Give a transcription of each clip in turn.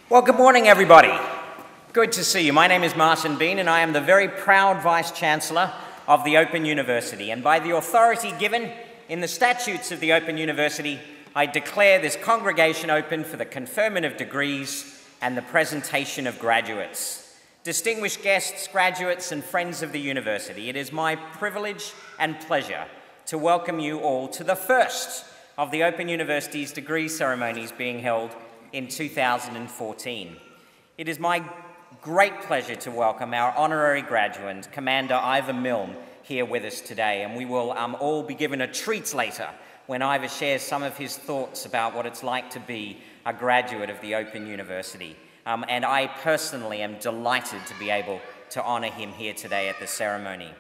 Well, good morning, everybody. Good to see you. My name is Martin Bean, and I am the very proud Vice-Chancellor of the Open University. And by the authority given in the statutes of the Open University, I declare this congregation open for the conferment of degrees and the presentation of graduates. Distinguished guests, graduates, and friends of the university, it is my privilege and pleasure to welcome you all to the first of the Open University's degree ceremonies being held in 2014. It is my great pleasure to welcome our honorary graduate, Commander Ivor Milne, here with us today, and we will all be given a treat later when Ivor shares some of his thoughts about what it's like to be a graduate of the Open University. And I personally am delighted to be able to honor him here today at the ceremony.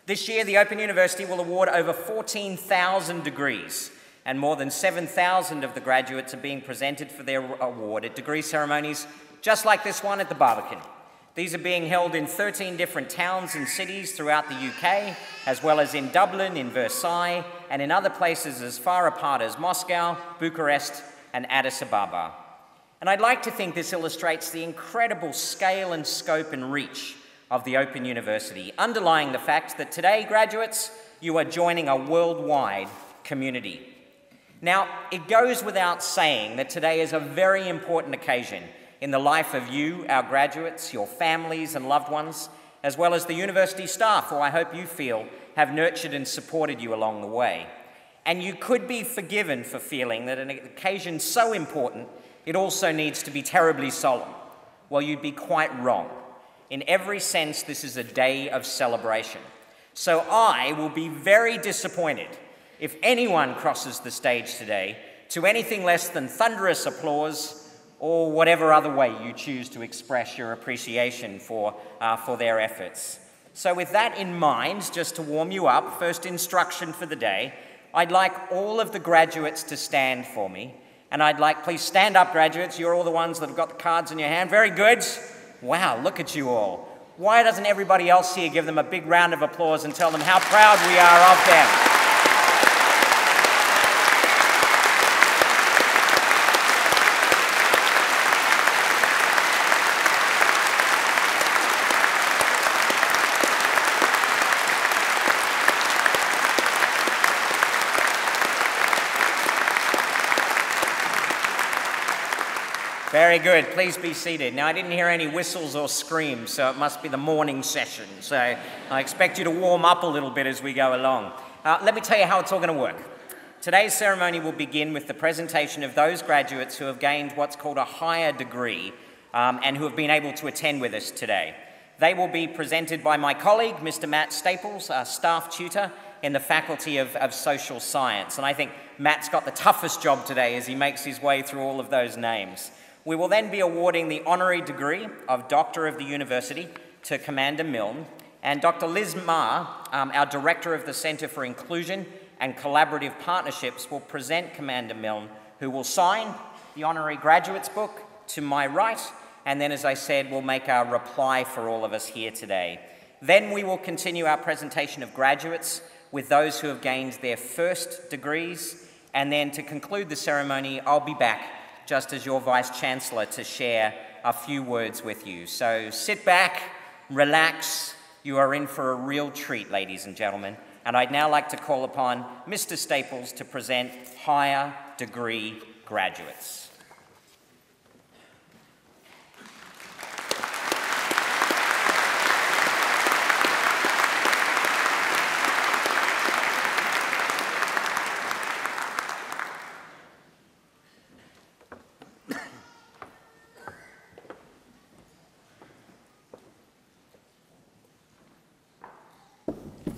This year, the Open University will award over 14,000 degrees, and more than 7,000 of the graduates are being presented for their award at degree ceremonies just like this one at the Barbican. These are being held in 13 different towns and cities throughout the UK, as well as in Dublin, in Versailles, and in other places as far apart as Moscow, Bucharest, and Addis Ababa. And I'd like to think this illustrates the incredible scale and scope and reach of the Open University, underlying the fact that today, graduates, you are joining a worldwide community. Now, it goes without saying that today is a very important occasion in the life of you, our graduates, your families and loved ones, as well as the university staff, who I hope you feel have nurtured and supported you along the way. And you could be forgiven for feeling that an occasion so important, it also needs to be terribly solemn. Well, you'd be quite wrong. In every sense, this is a day of celebration. So I will be very disappointed if anyone crosses the stage today to anything less than thunderous applause or whatever other way you choose to express your appreciation for their efforts. So with that in mind, just to warm you up, first instruction for the day, I'd like all of the graduates to stand for me. And I'd like, please stand up, graduates. You're all the ones that have got the cards in your hand. Very good. Wow, look at you all. Why doesn't everybody else here give them a big round of applause and tell them how proud we are of them? Very good. Please be seated. Now, I didn't hear any whistles or screams, so it must be the morning session. So I expect you to warm up a little bit as we go along. Let me tell you how it's all going to work. Today's ceremony will begin with the presentation of those graduates who have gained what's called a higher degree and who have been able to attend with us today. They will be presented by my colleague, Mr. Matt Staples, a staff tutor in the Faculty of Social Science. And I think Matt's got the toughest job today as he makes his way through all of those names. We will then be awarding the honorary degree of Doctor of the University to Commander Milne, and Dr. Liz Ma, our Director of the Centre for Inclusion and Collaborative Partnerships, will present Commander Milne, who will sign the honorary graduates book to my right, and then, as I said, we'll make our reply for all of us here today. Then we will continue our presentation of graduates with those who have gained their first degrees, and then to conclude the ceremony, I'll be back just as your Vice-Chancellor to share a few words with you. So sit back, relax. You are in for a real treat, ladies and gentlemen. And I'd now like to call upon Mr. Staples to present higher degree graduates.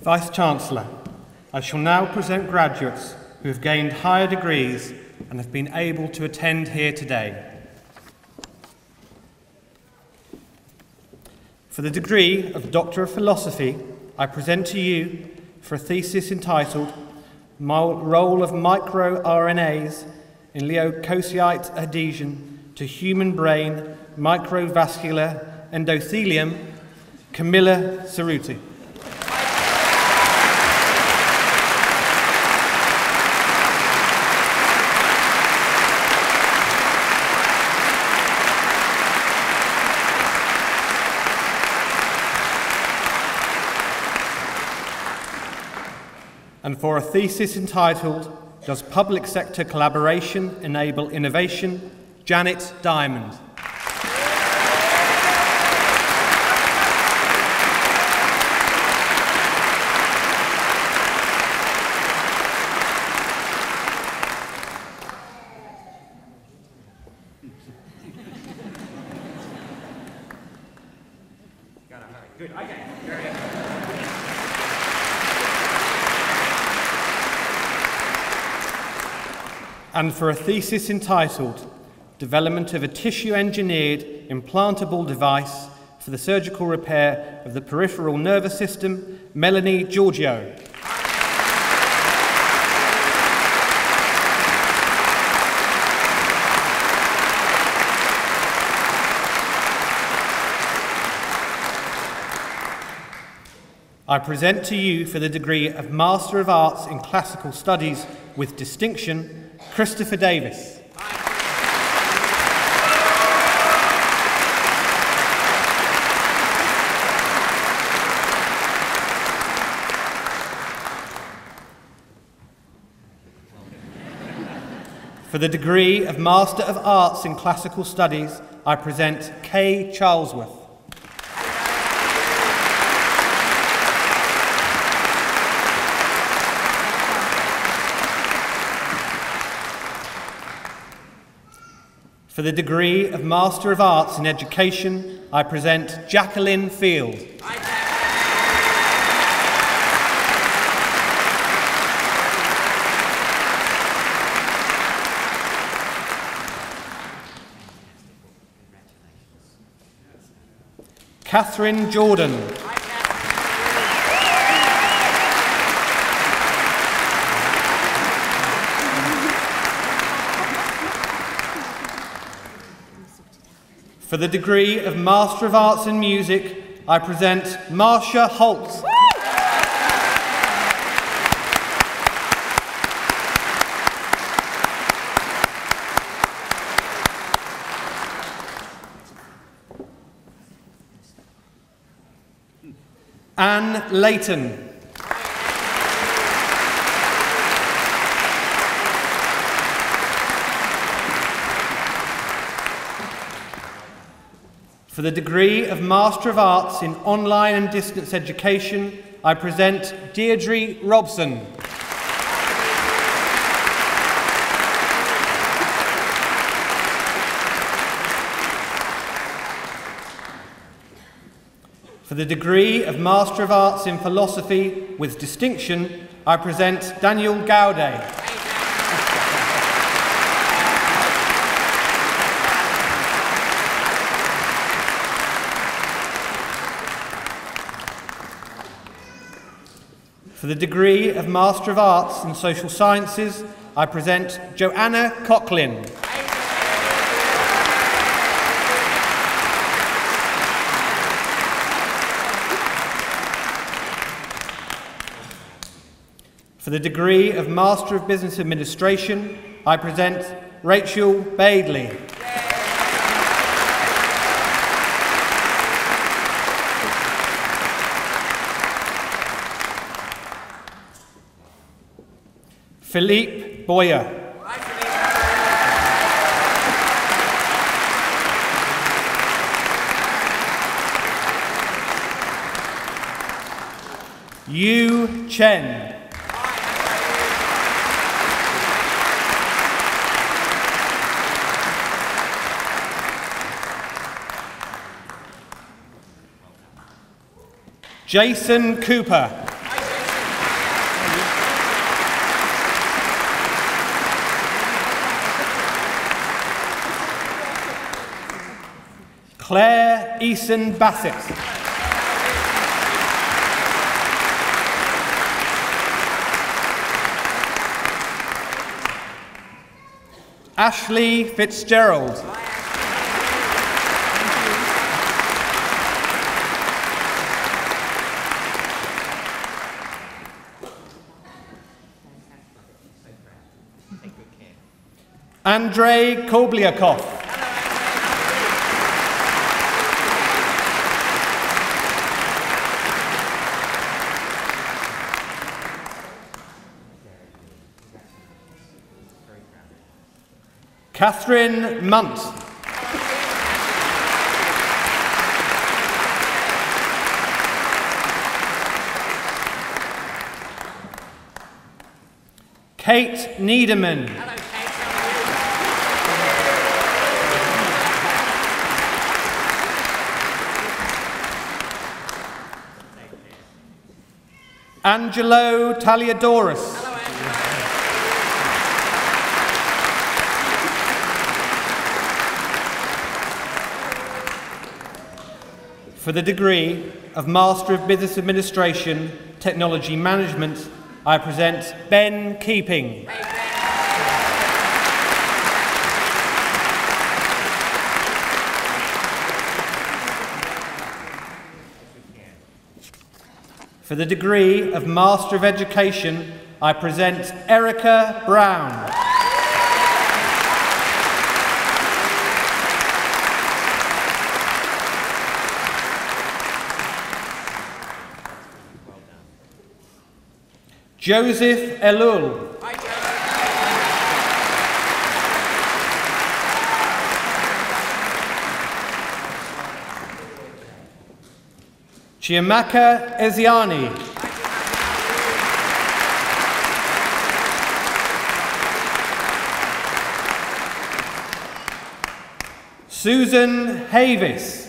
Vice-Chancellor, I shall now present graduates who have gained higher degrees and have been able to attend here today. For the degree of Doctor of Philosophy, I present to you for a thesis entitled Role of MicroRNAs in Leukocyte Adhesion to Human Brain Microvascular Endothelium, Camilla Cerruti. for a thesis entitled, Does Public Sector Collaboration Enable Innovation? Janet Diamond. Good, okay. And for a thesis entitled, Development of a Tissue-Engineered Implantable Device for the Surgical Repair of the Peripheral Nervous System, Melanie Giorgio. I present to you for the degree of Master of Arts in Classical Studies with distinction, Christopher Davis. For the degree of Master of Arts in Classical Studies, I present Kay Charlesworth. For the degree of Master of Arts in Education, I present Jacqueline Field. Catherine Jordan. For the degree of Master of Arts in Music, I present Marcia Holt. Anne Layton. For the degree of Master of Arts in Online and Distance Education, I present Deirdre Robson. For the degree of Master of Arts in Philosophy with distinction, I present Daniel Gaudet. For the degree of Master of Arts in Social Sciences, I present Joanna Coughlin. For the degree of Master of Business Administration, I present Rachel Baidley. Philippe Boyer. Yu Chen. Jason Cooper. Claire Eason Bassett. Ashley Fitzgerald. Andrei Kobliakov. Catherine Munt. Kate Niederman. Hello, Kate. Angelo Taliadoros. Hello, Angelo. For the degree of Master of Business Administration, Technology Management, I present Ben Keeping. For the degree of Master of Education, I present Erica Brown. Joseph Elul. Chiamaka Eziani. Susan Havis.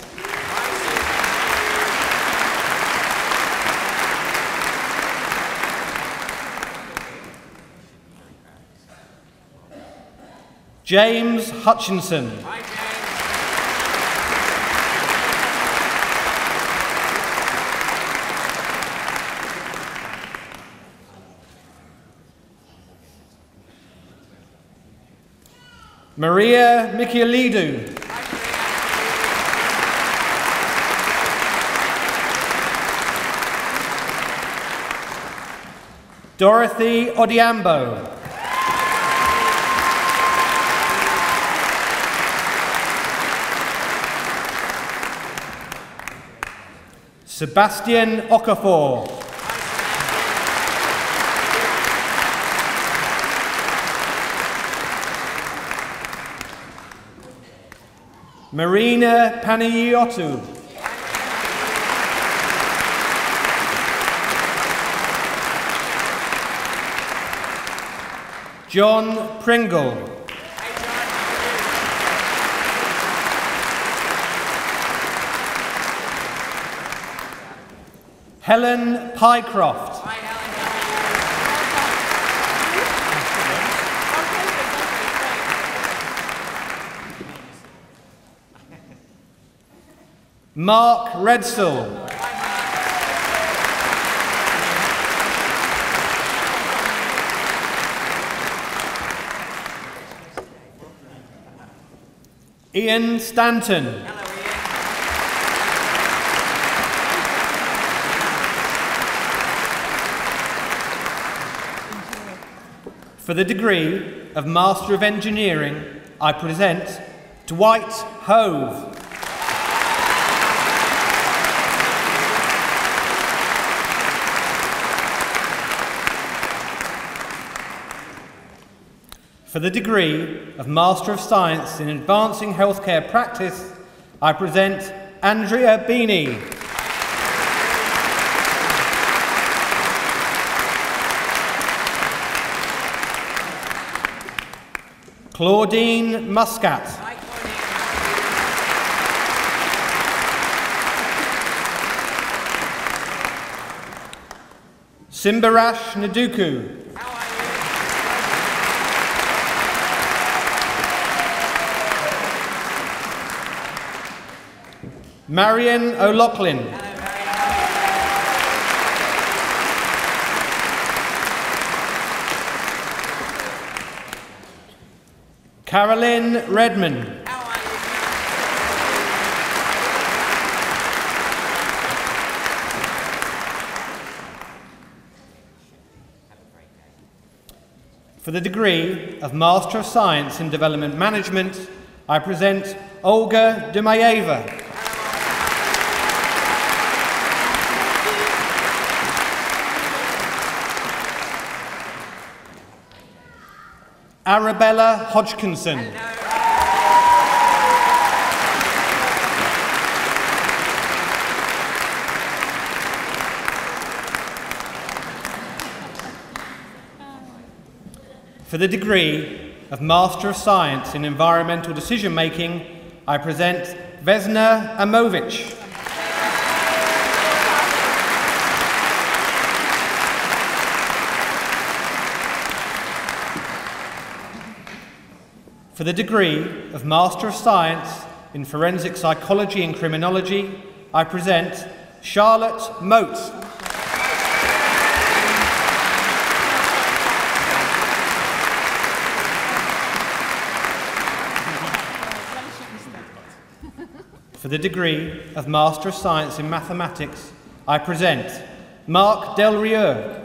James Hutchinson. Maria Mikielidou. Dorothy Odiambo. Sebastian Okafor. Marina Panayiotou. John Pringle. Helen Pycroft. Mark Redsall. Ian Stanton. For the degree of Master of Engineering, I present Dwight Hove. For the degree of Master of Science in Advancing Healthcare Practice, I present Andrea Beanie. Claudine Muscat. Simbarash Naduku. Marion O'Loughlin. Carolyn Redmond. For the degree of Master of Science in Development Management, I present Olga Dumayeva. Arabella Hodgkinson. For the degree of Master of Science in Environmental Decision Making, I present Vesna Amovic. For the degree of Master of Science in Forensic Psychology and Criminology, I present Charlotte Moat. For the degree of Master of Science in Mathematics, I present Marc Del Rieux.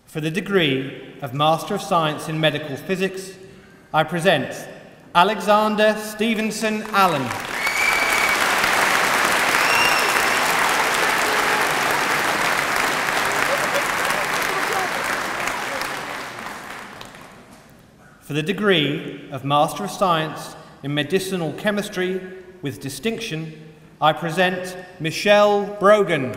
For the degree of Master of Science in Medical Physics, I present Alexander Stevenson Allen. For the degree of Master of Science in Medicinal Chemistry with distinction, I present Michelle Brogan.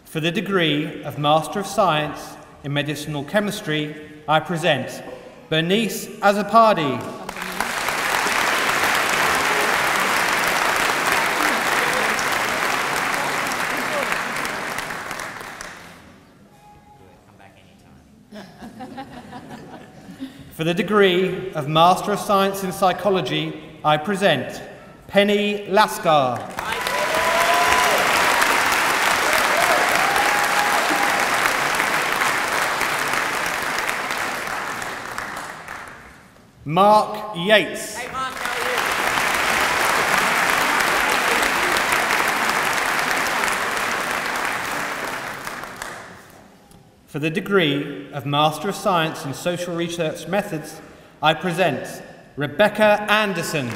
For the degree of Master of Science in Medicinal Chemistry, I present Bernice Azapadi. For the degree of Master of Science in Psychology, I present Penny Lascar. Mark Yates. Hey Mark, how are you? For the degree of Master of Science in Social Research Methods, I present Rebecca Anderson.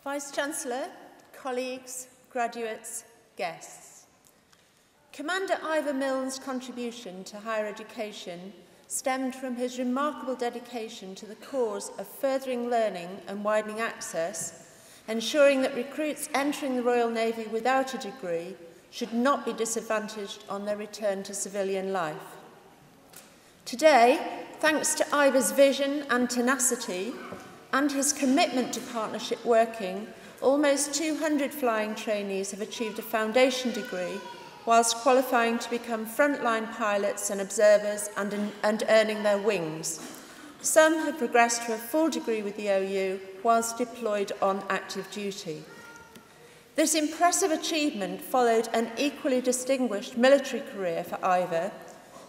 Vice-Chancellor, colleagues, graduates, guests. Commander Ivor Milne's contribution to higher education stemmed from his remarkable dedication to the cause of furthering learning and widening access, ensuring that recruits entering the Royal Navy without a degree should not be disadvantaged on their return to civilian life. Today, thanks to Ivor's vision and tenacity, and his commitment to partnership working, almost 200 flying trainees have achieved a foundation degree whilst qualifying to become frontline pilots and observers and earning their wings. Some have progressed to a full degree with the OU whilst deployed on active duty. This impressive achievement followed an equally distinguished military career for Ivor,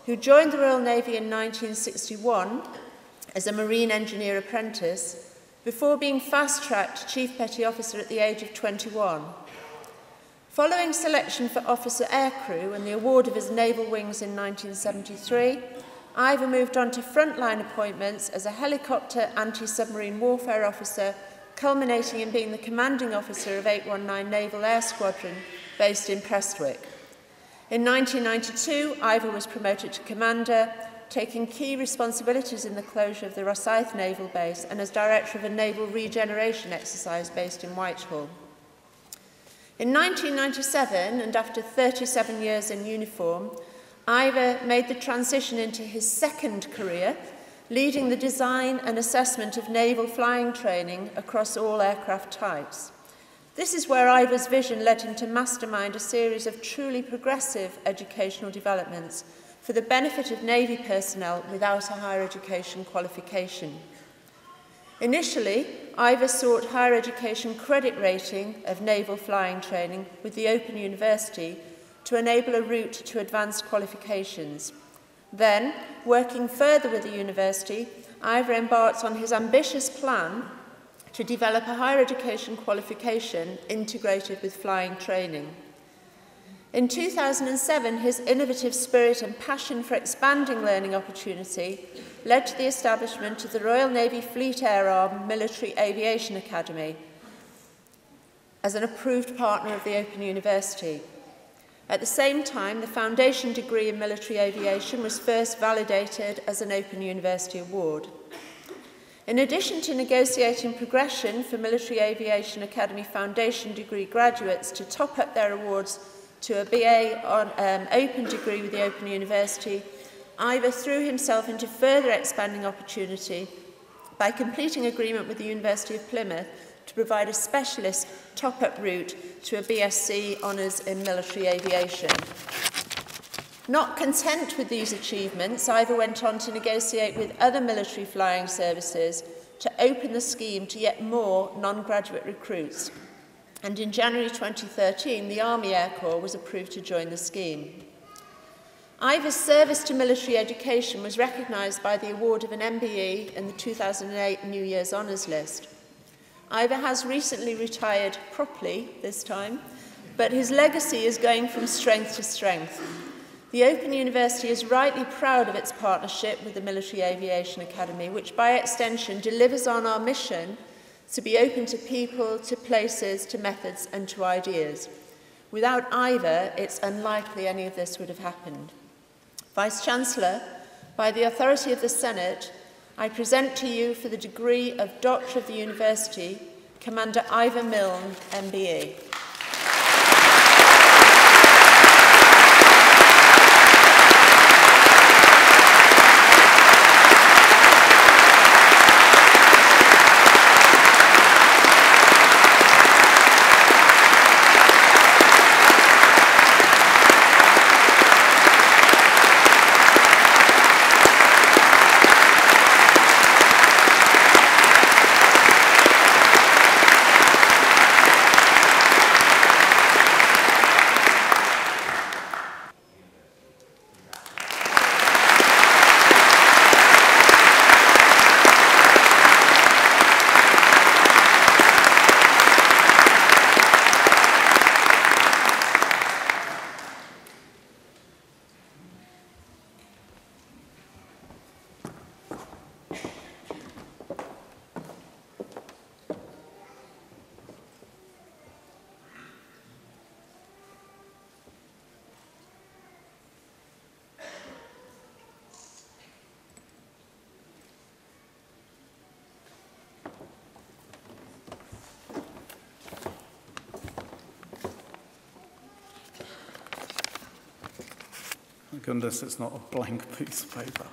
who joined the Royal Navy in 1961 as a Marine Engineer apprentice, before being fast-tracked to Chief Petty Officer at the age of 21. Following selection for Officer Aircrew and the award of his naval wings in 1973, Ivor moved on to frontline appointments as a helicopter anti-submarine warfare officer, culminating in being the commanding officer of 819 Naval Air Squadron, based in Prestwick. In 1992, Ivor was promoted to commander, taking key responsibilities in the closure of the Rosyth naval base and as director of a naval regeneration exercise based in Whitehall. In 1997, and after 37 years in uniform, Ivor made the transition into his second career, leading the design and assessment of naval flying training across all aircraft types. This is where Ivor's vision led him to mastermind a series of truly progressive educational developments for the benefit of Navy personnel without a higher education qualification. Initially, Ivor sought higher education credit rating of naval flying training with the Open University to enable a route to advanced qualifications. Then, working further with the university, Ivor embarked on his ambitious plan to develop a higher education qualification integrated with flying training. In 2007, his innovative spirit and passion for expanding learning opportunity led to the establishment of the Royal Navy Fleet Air Arm Military Aviation Academy as an approved partner of the Open University. At the same time, the foundation degree in military aviation was first validated as an Open University award. In addition to negotiating progression for Military Aviation Academy foundation degree graduates to top up their awards to a BA on open degree with the Open University, Ivor threw himself into further expanding opportunity by completing agreement with the University of Plymouth to provide a specialist top-up route to a BSc Honours in Military Aviation. Not content with these achievements, Ivor went on to negotiate with other military flying services to open the scheme to yet more non-graduate recruits. And in January 2013, the Army Air Corps was approved to join the scheme. Ivor's service to military education was recognised by the award of an MBE in the 2008 New Year's Honours List. Ivor has recently retired properly this time, but his legacy is going from strength to strength. The Open University is rightly proud of its partnership with the Military Aviation Academy, which by extension delivers on our mission to be open to people, to places, to methods and to ideas. Without Ivor, it's unlikely any of this would have happened. Vice-Chancellor, by the authority of the Senate, I present to you for the degree of Doctor of the University, Commander Ivor Milne, MBE. Thank goodness it's not a blank piece of paper.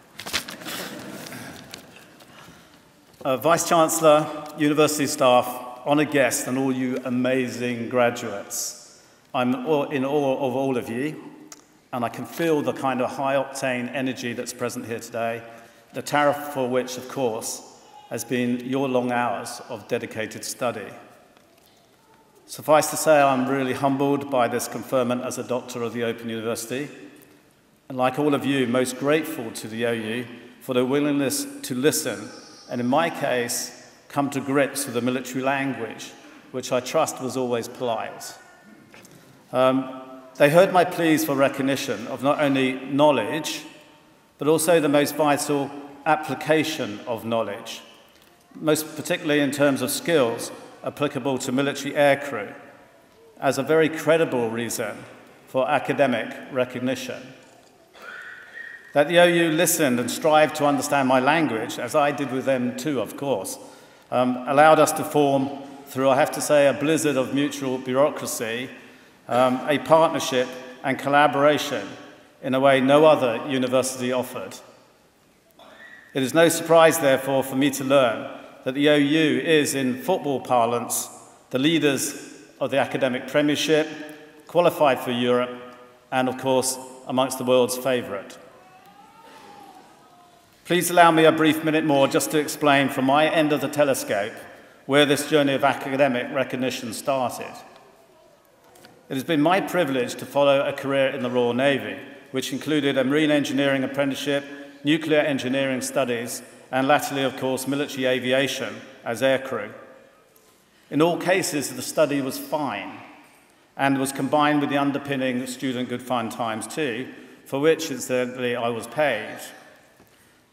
Vice-Chancellor, university staff, honoured guests, and all you amazing graduates. I'm in awe of all of you, and I can feel the kind of high-octane energy that's present here today, the tariff for which, of course, has been your long hours of dedicated study. Suffice to say, I'm really humbled by this conferment as a Doctor of the Open University, and like all of you, most grateful to the OU for their willingness to listen, and in my case, come to grips with the military language, which I trust was always polite. They heard my pleas for recognition of not only knowledge, but also the most vital application of knowledge, most particularly in terms of skills applicable to military aircrew, as a very credible reason for academic recognition. That the OU listened and strived to understand my language, as I did with them too, of course, allowed us to form, through, I have to say, a blizzard of mutual bureaucracy, a partnership and collaboration in a way no other university offered. It is no surprise, therefore, for me to learn that the OU is, in football parlance, the leaders of the academic premiership, qualified for Europe, and of course, amongst the world's favourite. Please allow me a brief minute more just to explain from my end of the telescope where this journey of academic recognition started. It has been my privilege to follow a career in the Royal Navy, which included a marine engineering apprenticeship, nuclear engineering studies, and latterly, of course, military aviation as aircrew. In all cases, the study was fine and was combined with the underpinning student good fun times too, for which, incidentally, I was paid.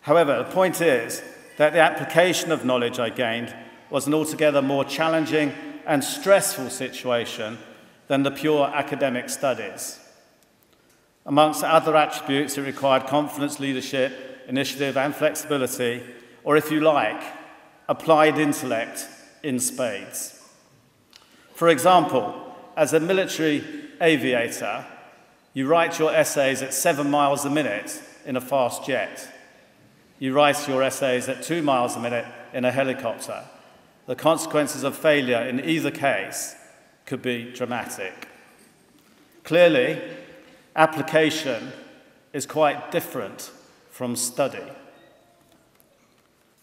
However, the point is that the application of knowledge I gained was an altogether more challenging and stressful situation than the pure academic studies. Amongst other attributes, it required confidence, leadership, initiative, and flexibility, or if you like, applied intellect in spades. For example, as a military aviator, you write your essays at 7 miles a minute in a fast jet. You write your essays at 2 miles a minute in a helicopter. The consequences of failure in either case could be dramatic. Clearly, application is quite different from study.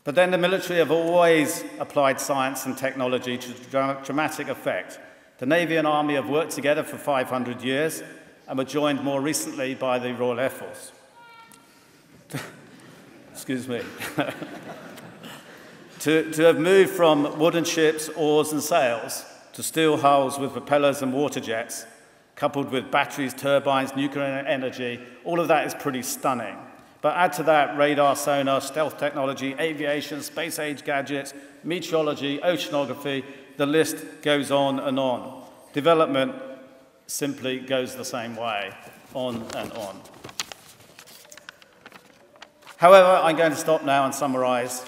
But then the military have always applied science and technology to dramatic effect. The Navy and Army have worked together for 500 years and were joined more recently by the Royal Air Force. Excuse me. to have moved from wooden ships, oars and sails to steel hulls with propellers and water jets, coupled with batteries, turbines, nuclear energy, all of that is pretty stunning. But add to that radar, sonar, stealth technology, aviation, space-age gadgets, meteorology, oceanography, the list goes on and on. Development simply goes the same way, on and on. However, I'm going to stop now and summarise.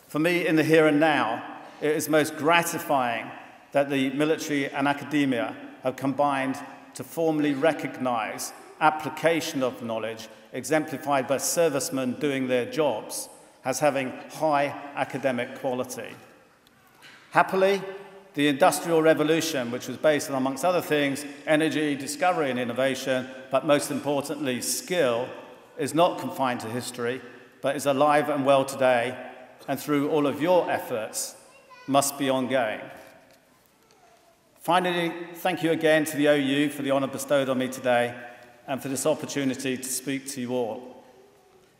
For me, in the here and now, it is most gratifying that the military and academia have combined to formally recognise application of knowledge exemplified by servicemen doing their jobs as having high academic quality. Happily, the Industrial Revolution, which was based on, amongst other things, energy, discovery and innovation, but most importantly, skill, is not confined to history, but is alive and well today, and through all of your efforts, must be ongoing. Finally, thank you again to the OU for the honour bestowed on me today and for this opportunity to speak to you all.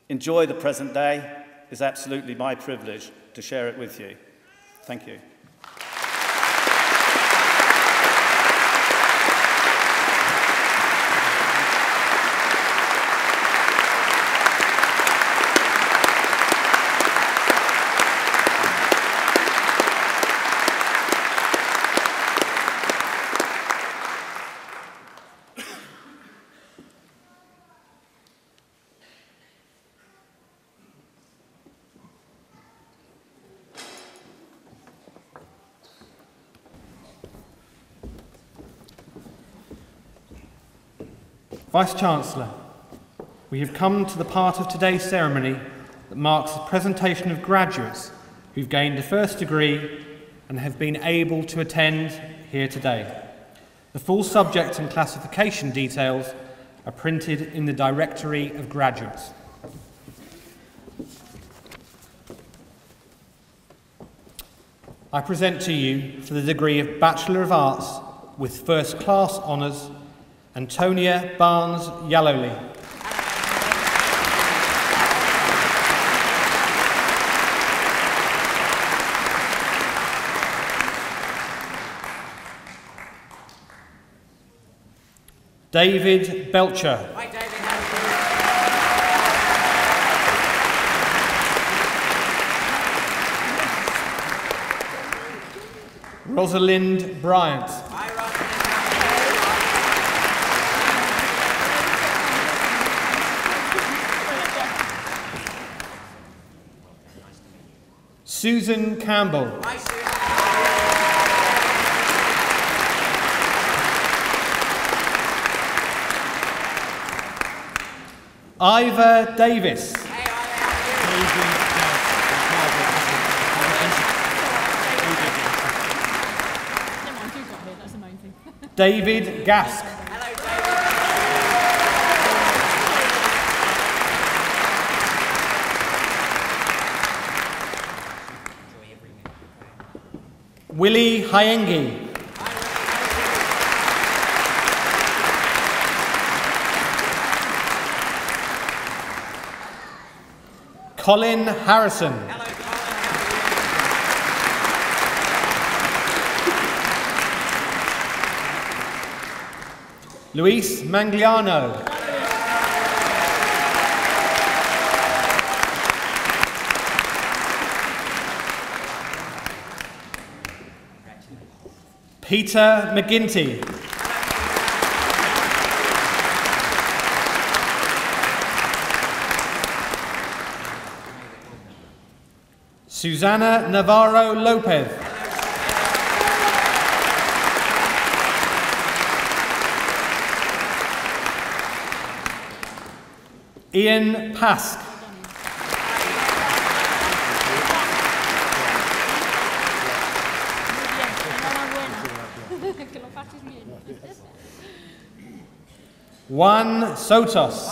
Enjoy the present day. It's absolutely my privilege to share it with you. Thank you. Vice-Chancellor, we have come to the part of today's ceremony that marks the presentation of graduates who've gained a first degree and have been able to attend here today. The full subject and classification details are printed in the Directory of Graduates. I present to you, for the degree of Bachelor of Arts with First Class Honours, Antonia Barnes-Yallowly. David Belcher. Hi, David. Rosalind Bryant. Hi, Susan Campbell. Hi, Susan. Ivor Davis. David Gask. Willie Hyengi. Colin Harrison. Luis Mangliano. Peter McGinty. Susana Navarro Lopez. Ian Pask. Juan Sotos.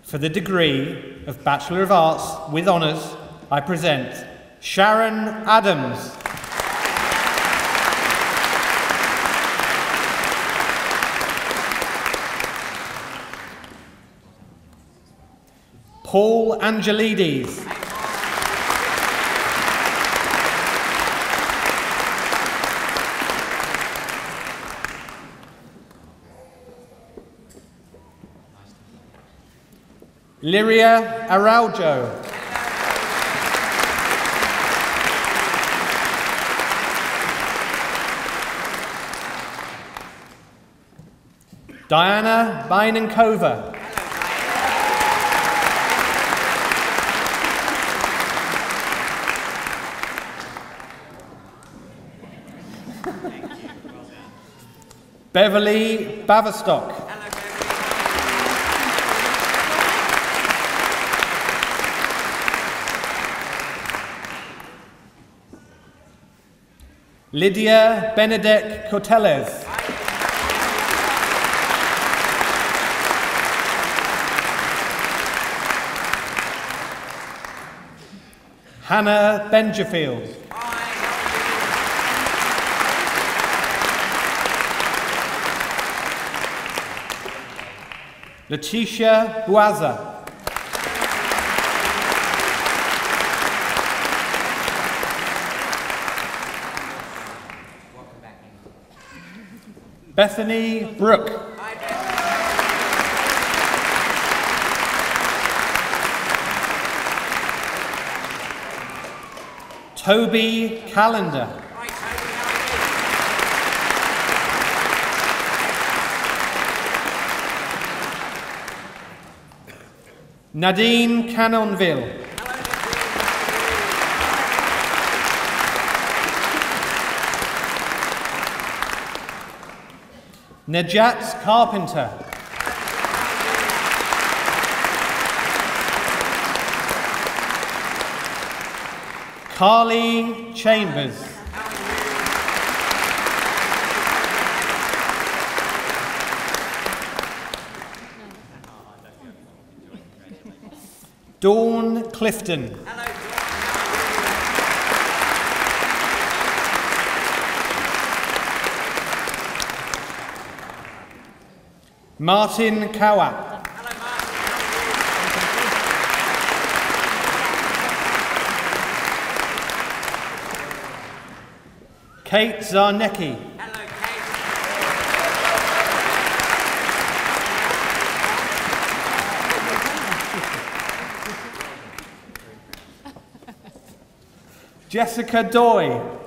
For the degree of Bachelor of Arts with Honours, I present Sharon Adams. Paul Angelides. Liria Araujo. Diana Bainankova. Beverly Baverstock. Lydia Benedek Coteles. Hannah Benjafield. Letitia Buaza. Bethany Brooke. Toby Callender. Nadine Cannonville. Najat Carpenter. Carly Chambers. Dawn Clifton. Martin Kawak. Kate Zarnecki. Jessica Doy.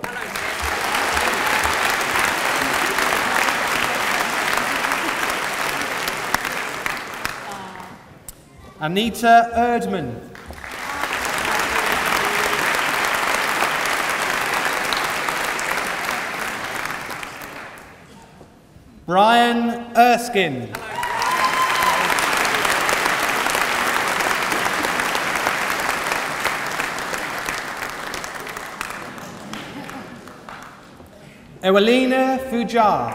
Anita Erdman. Brian Erskine. Ewelina Fujar.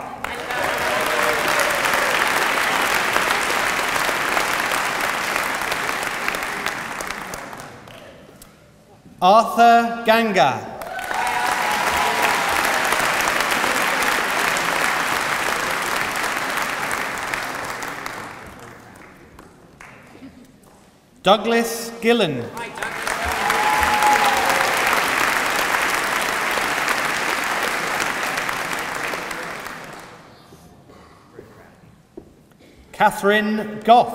Arthur Ganga. Douglas Gillen. Catherine Goff.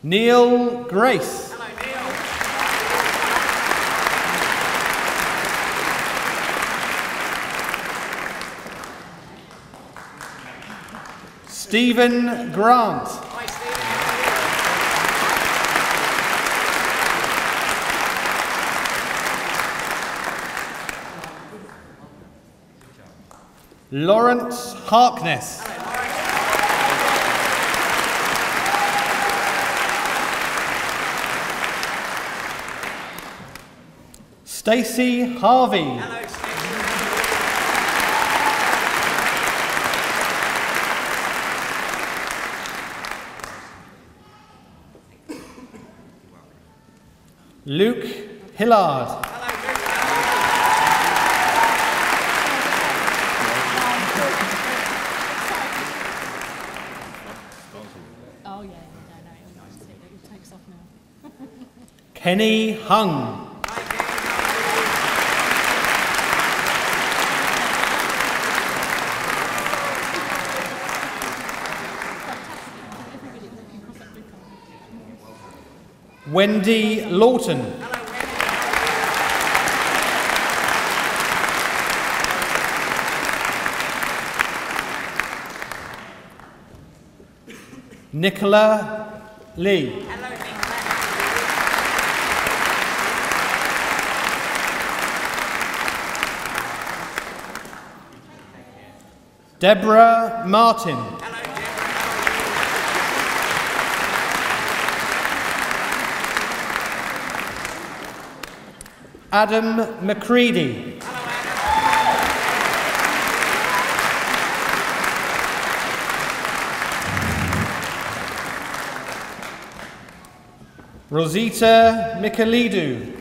Neil Grace. Stephen Grant. Lawrence Harkness. Stacey Harvey. Luke Hillard. Oh yeah, no, it takes off now. Kenny Hung. Wendy Lawton. Nicola Lee. Deborah Martin. Adam McCready. Rosita Mikalidou.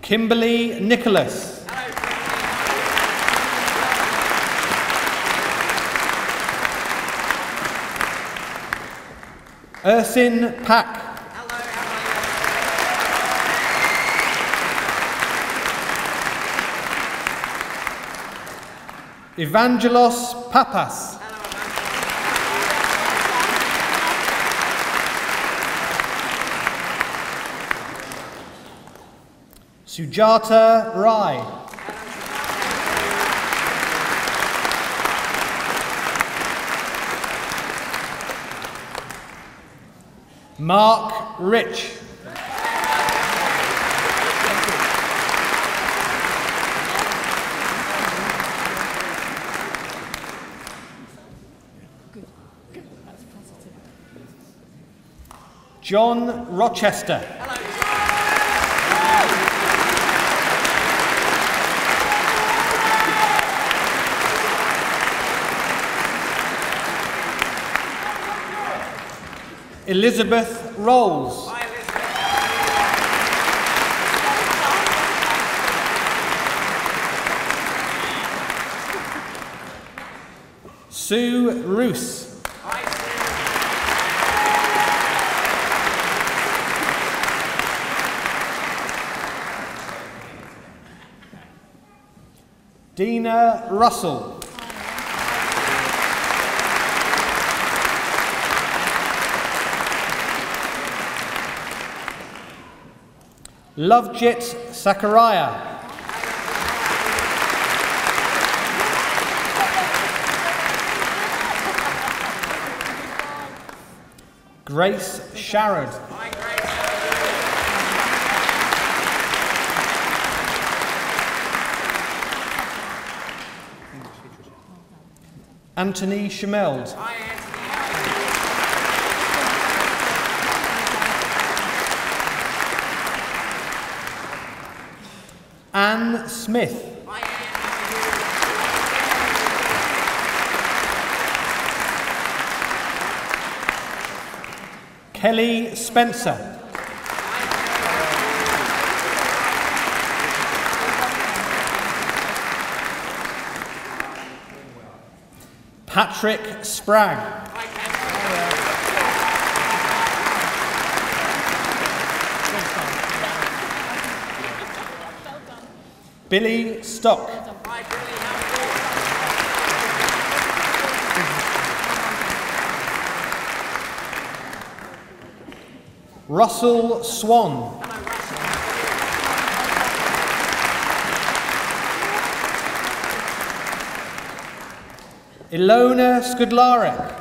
Kimberly Nicholas. Ersin Pack. Evangelos Papas. Sujata Rai. Mark Rich. John Rochester. Elizabeth Rolls. Sue Roos. Dina Russell. Lovejit Sakaraya. Grace Sharrod. Anthony Schmeld. Anne Smith. Kelly Spencer. Patrick Spragg. Billy Stock. Russell Swan. Ilona Skudlarek.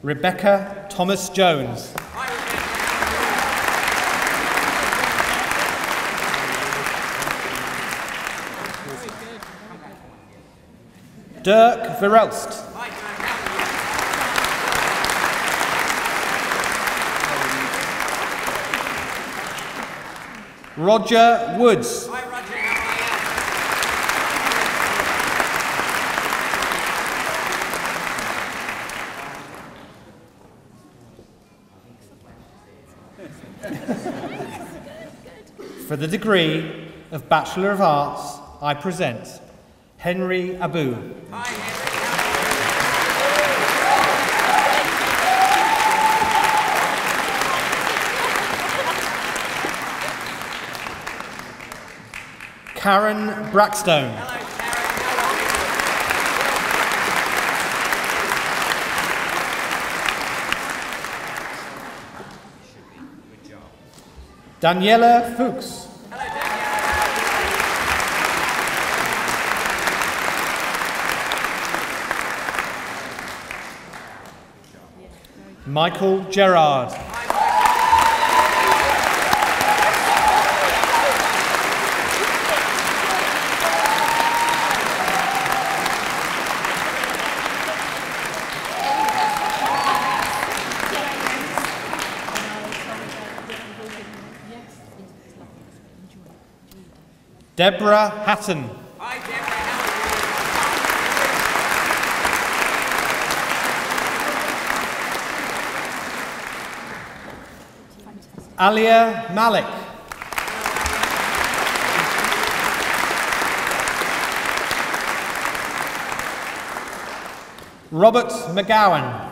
Rebecca Thomas Jones. Dirk Verelst. Roger Woods. For the degree of Bachelor of Arts, I present Henry Abu. Karen Brackstone. Daniela Fuchs. Michael Gerard. Deborah Hatton. Alia Malik. Robert McGowan.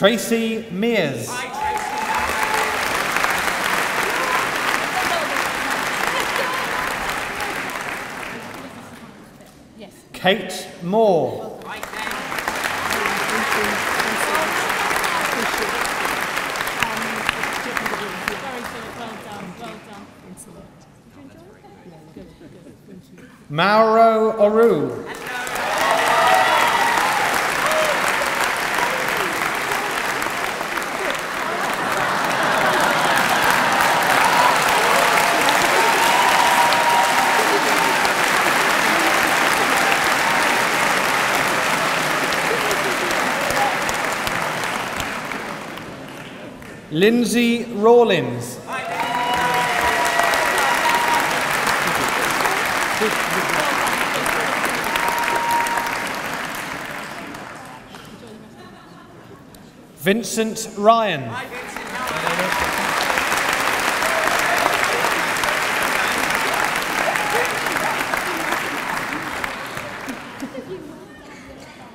Tracy Mears. Kate Moore. Mauro Oru. Lindsay Rawlins. Vincent Ryan.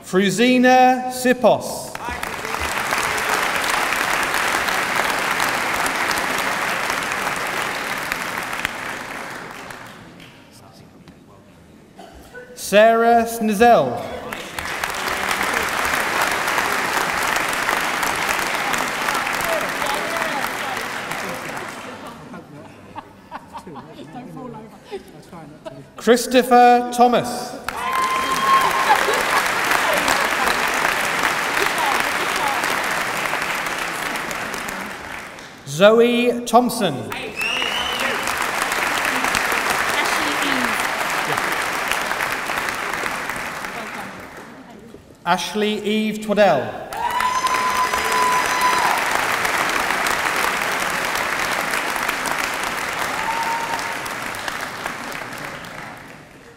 Fruzina Sipos. Sarah Snizel. Christopher Thomas. Zoe Thompson. Ashley Eve Twaddell.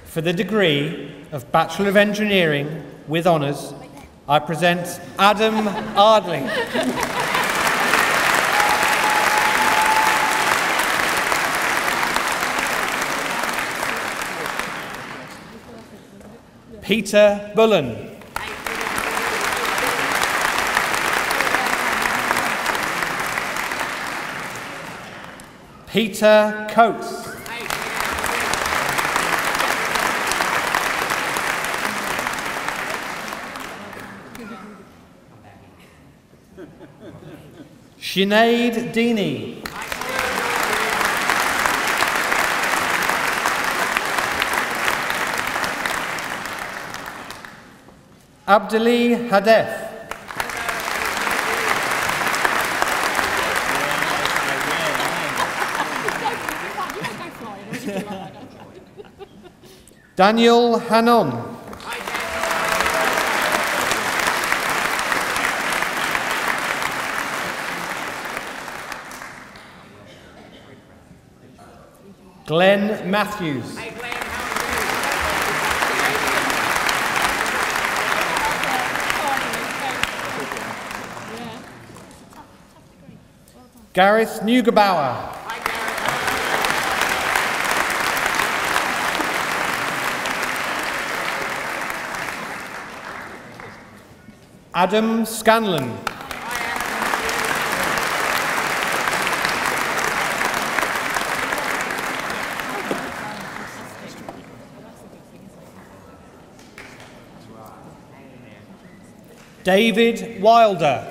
For the degree of Bachelor of Engineering with honours, I present Adam Ardley. Peter Bullen. Peter Coates. Sinead Deeney. Abdali Hadef. Daniel Hannon. Glenn Matthews. Gareth Neugebauer. Adam Scanlon. David Wilder.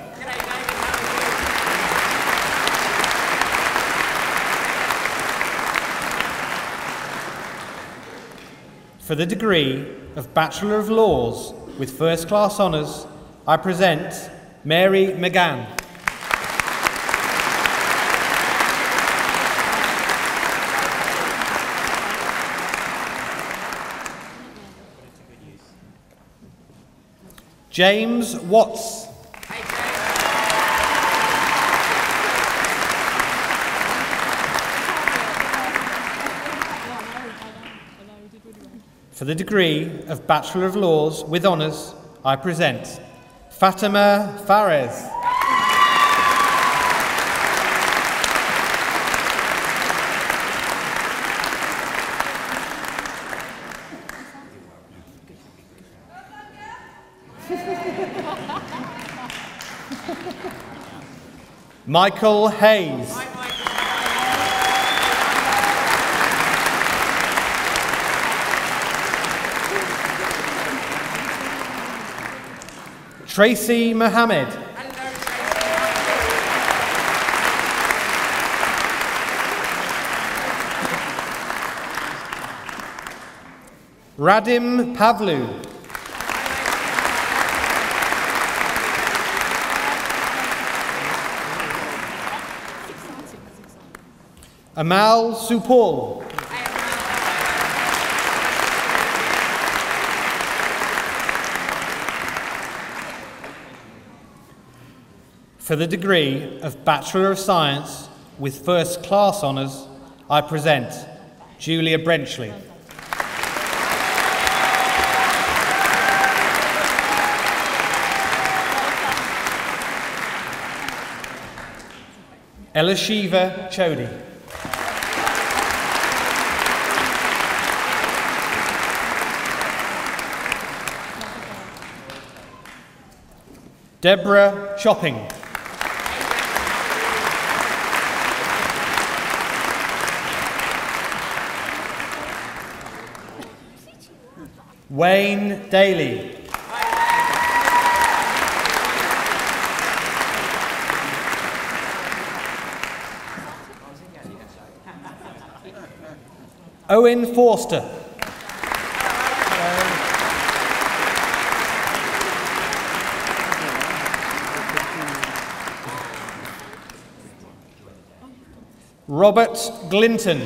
For the degree of Bachelor of Laws with First Class Honours, I present Mary McGann. James Watts. For the degree of Bachelor of Laws with honours, I present Fatima Fares. Michael Hayes. Tracy Mohammed. Radim Pavlu. Amal Supal. For the degree of Bachelor of Science with First Class Honours, I present Julia Brenchley. Elishiva Chody. Deborah Chopping. Wayne Daly. Owen Forster. Robert Glinton.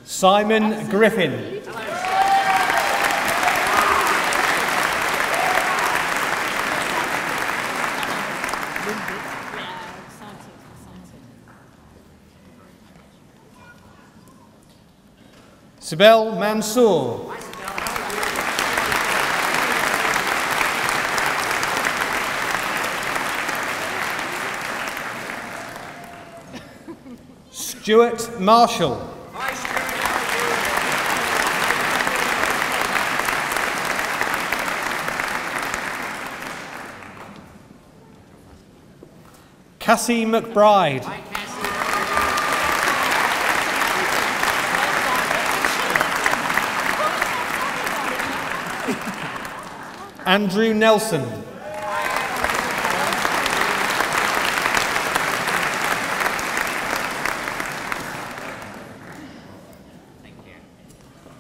Simon Griffin. Sibel Mansour. Stuart Marshall. Cassie McBride. Andrew Nelson.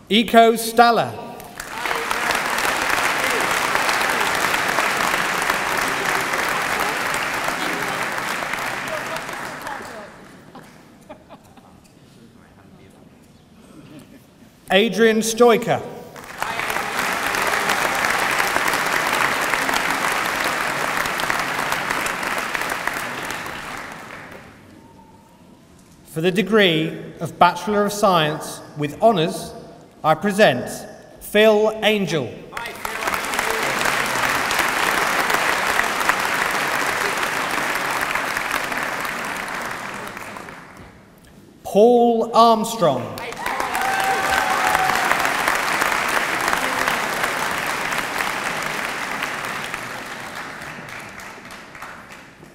Eco Staller. Adrian Stoiker. For the degree of Bachelor of Science with Honours, I present Phil Angel. Paul Armstrong.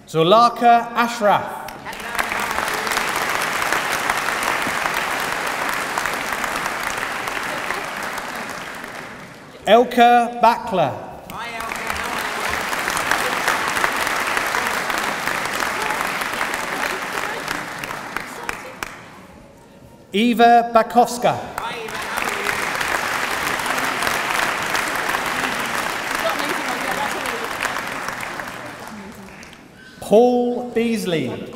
Zulaka Ashraf. Elka Bakla. Eva Bakowska. Paul Beasley.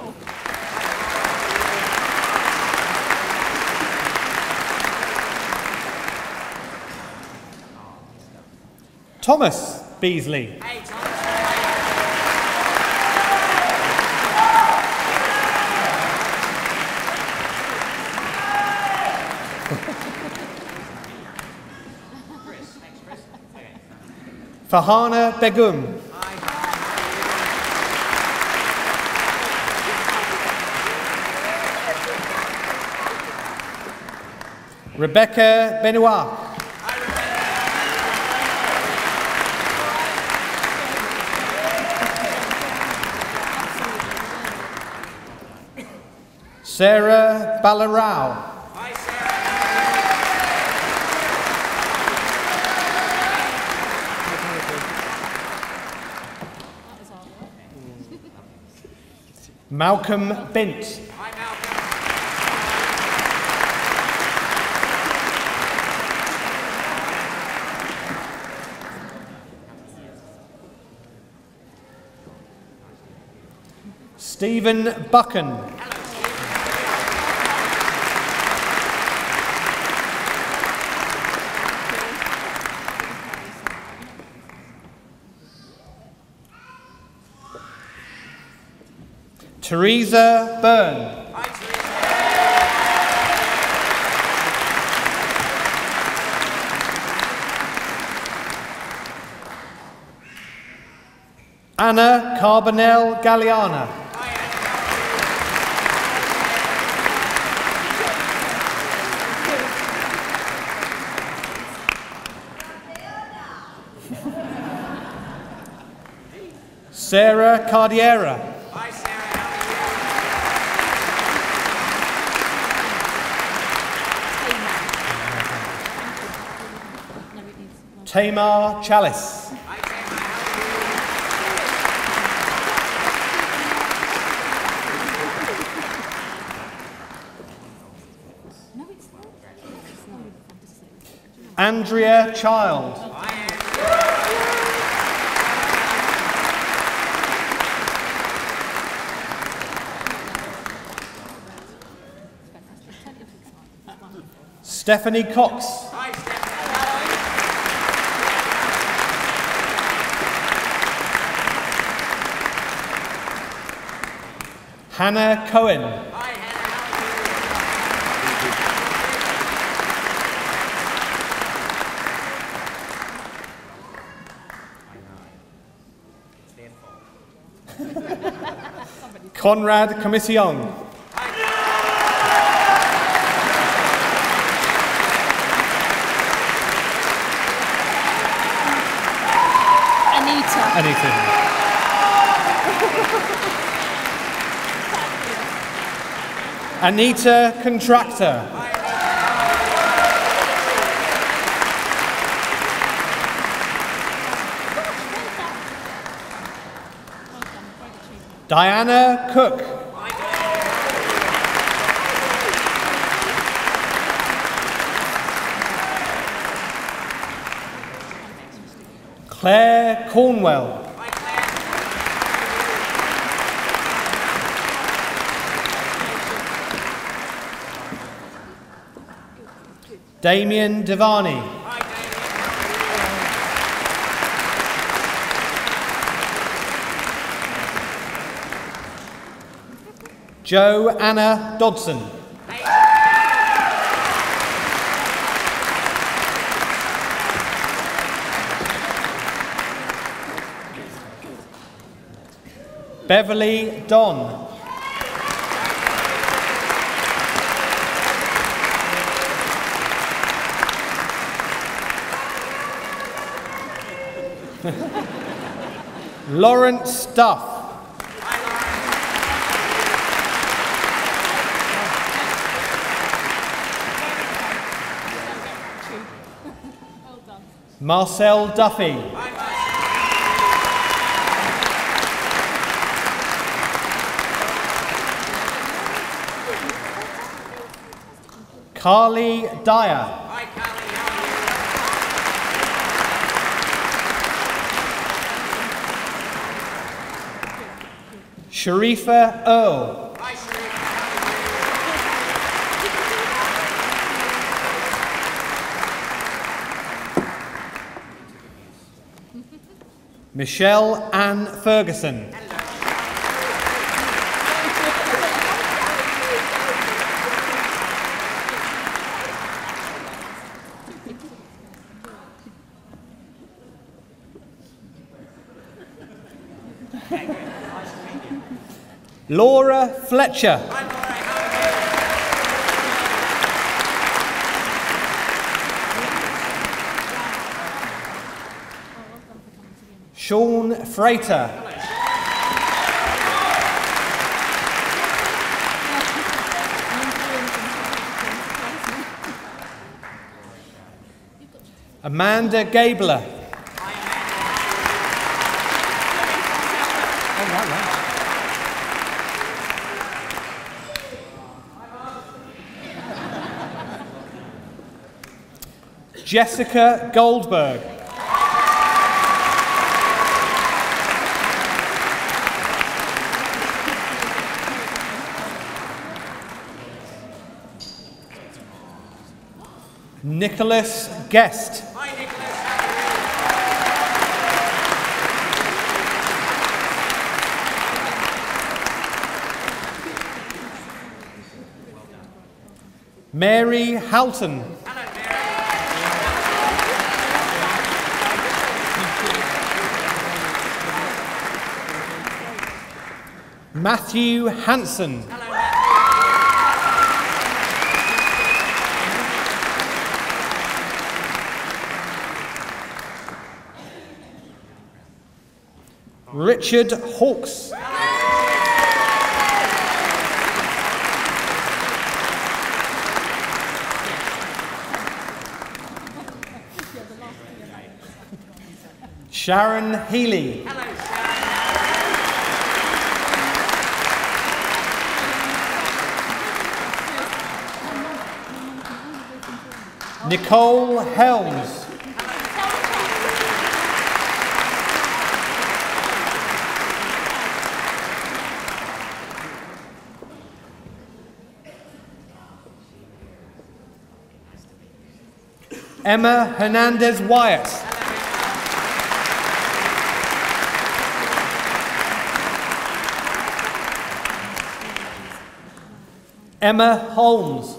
Thomas Beasley. Fahana Begum. Rebecca Benoit. Sarah Ballarao. Malcolm Bent. Stephen Buchan. Teresa Byrne. Anna Carbonell Galliana. Sarah Cardiera. Tamar Chalice. Andrea Child. Stephanie Cox. Hannah Cohen. Conrad Commission. Anita. Anita Contractor. Diana Cook. Claire Cornwell. Damien Devani. Joanna Dodson. Beverly Don. Lawrence Duff. Marcel Duffy. Carly Dyer. Sharifa Earl. Michelle Ann Ferguson. Laura Fletcher. Sean Freighter. Amanda Gabler. Jessica Goldberg. Nicholas Guest. Mary Houghton. Matthew Hanson. Richard Hawkes. Sharon Healy. Nicole Helms. Emma Hernandez Wyatt. Emma Holmes.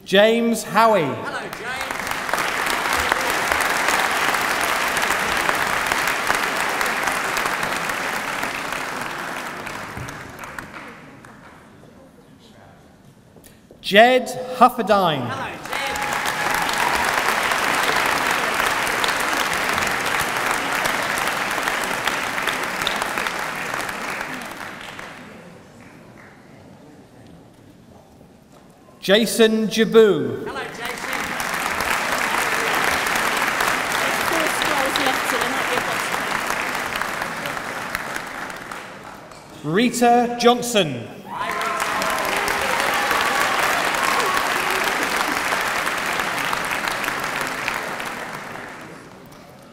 James Howie. Hello, James. Jed Hufferdine. Hello, Jed. Jason Jabu. Hello, Jason. There's 4 scrolls left, so there might be a box. Rita Johnson.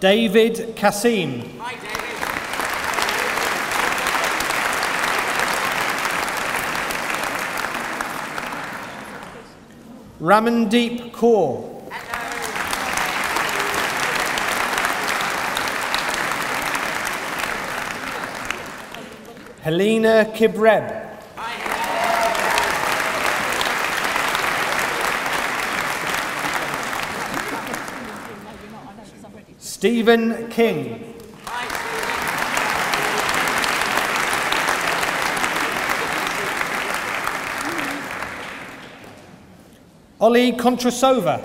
David Kassim. Hi, David. Ramandeep Kaur. Helena Kibreb. Stephen King. Ollie Kontrasova.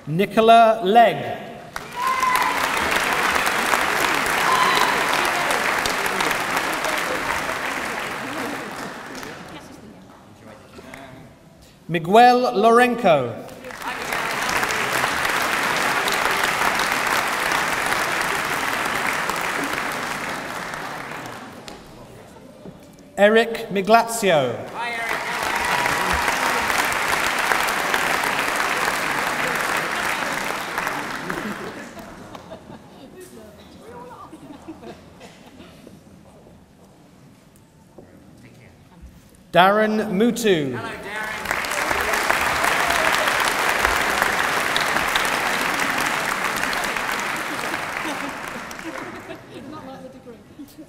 Nicola Legg. Miguel Lorenco. Eric Miglazio. Hi, Eric. Darren Mutu. Hello, Darren.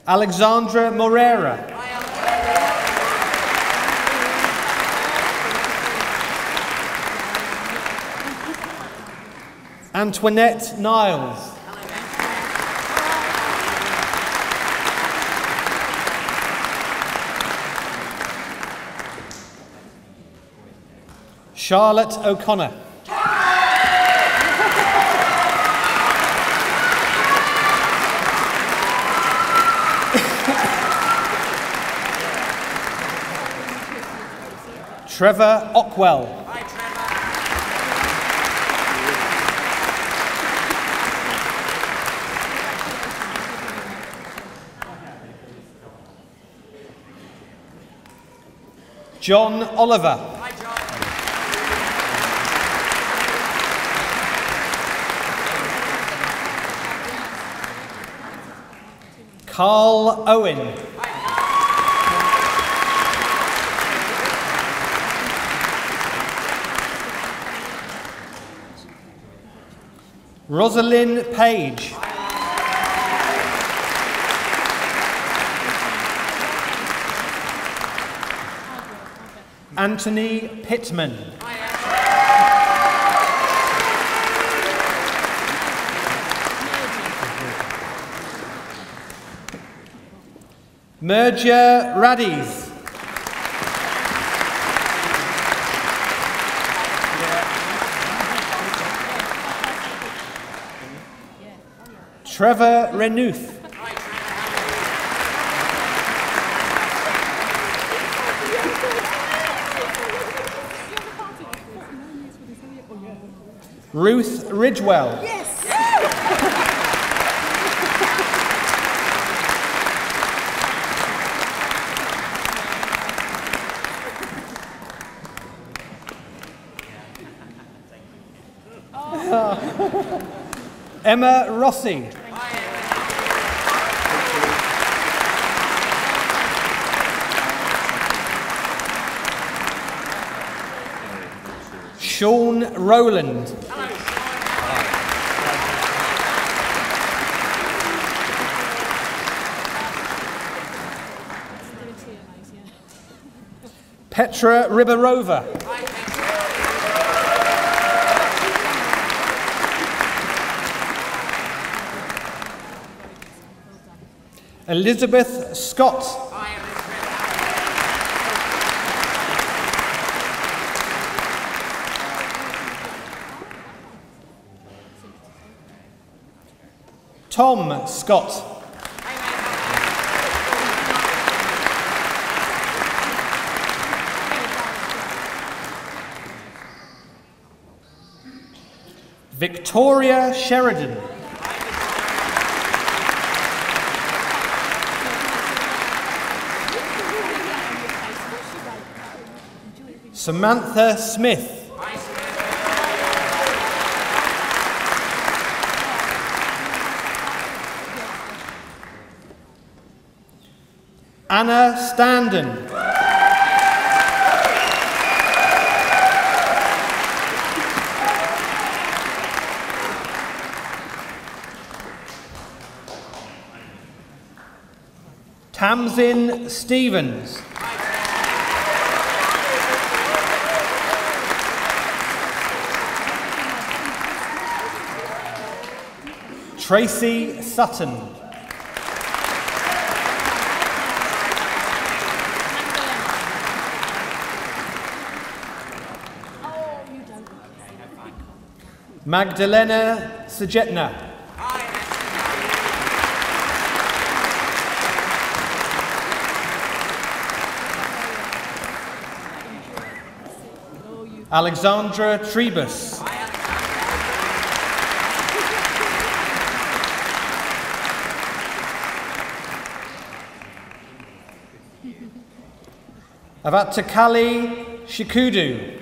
Alexandra Morera. Antoinette Niles. Charlotte O'Connor. Trevor Ockwell. Hi, Trevor. John Oliver. Hi, John. Carl Owen. Rosalind Page. Anthony Pittman. Merja Radiz. Trevor Renouf. Ruth Ridgewell. Yes. Emma Rossi. Sean Rowland. Petra Ribarova. Elizabeth Scott. Tom Scott. Victoria Sheridan. Samantha Smith. Anna Standen. Tamsin Stevens. Tracy Sutton. Magdalena Sajetna. Alexandra Trebus. Avatakali Shikudu.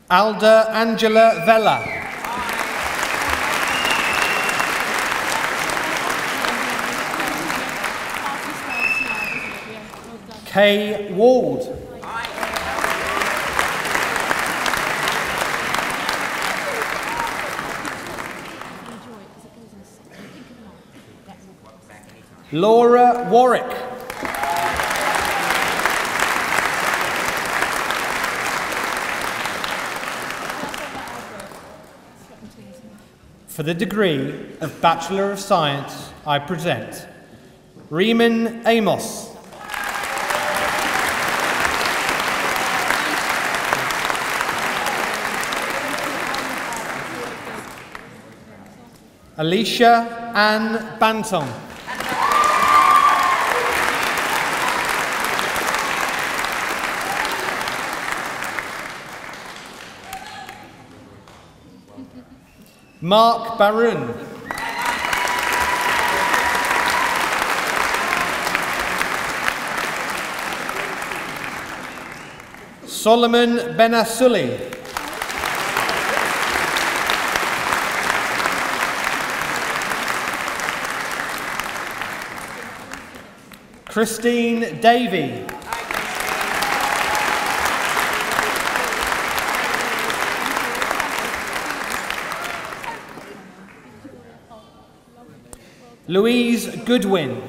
Alda Angela Vella. Kay Ward. Laura Warwick. For the degree of Bachelor of Science, I present Riemann Amos. Alicia Ann Banton. Mark Barun. Solomon Benasuli. Christine Davey. Louise Goodwin.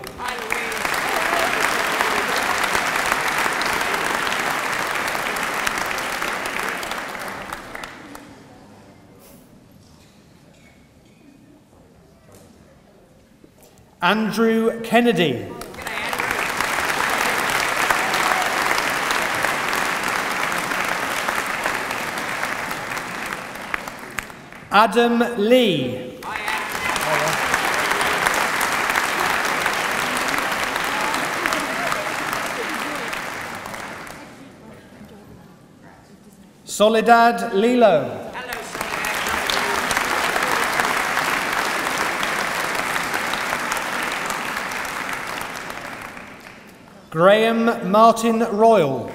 Andrew Kennedy. Adam Lee. Soledad Lilo. Graham Martin Royal.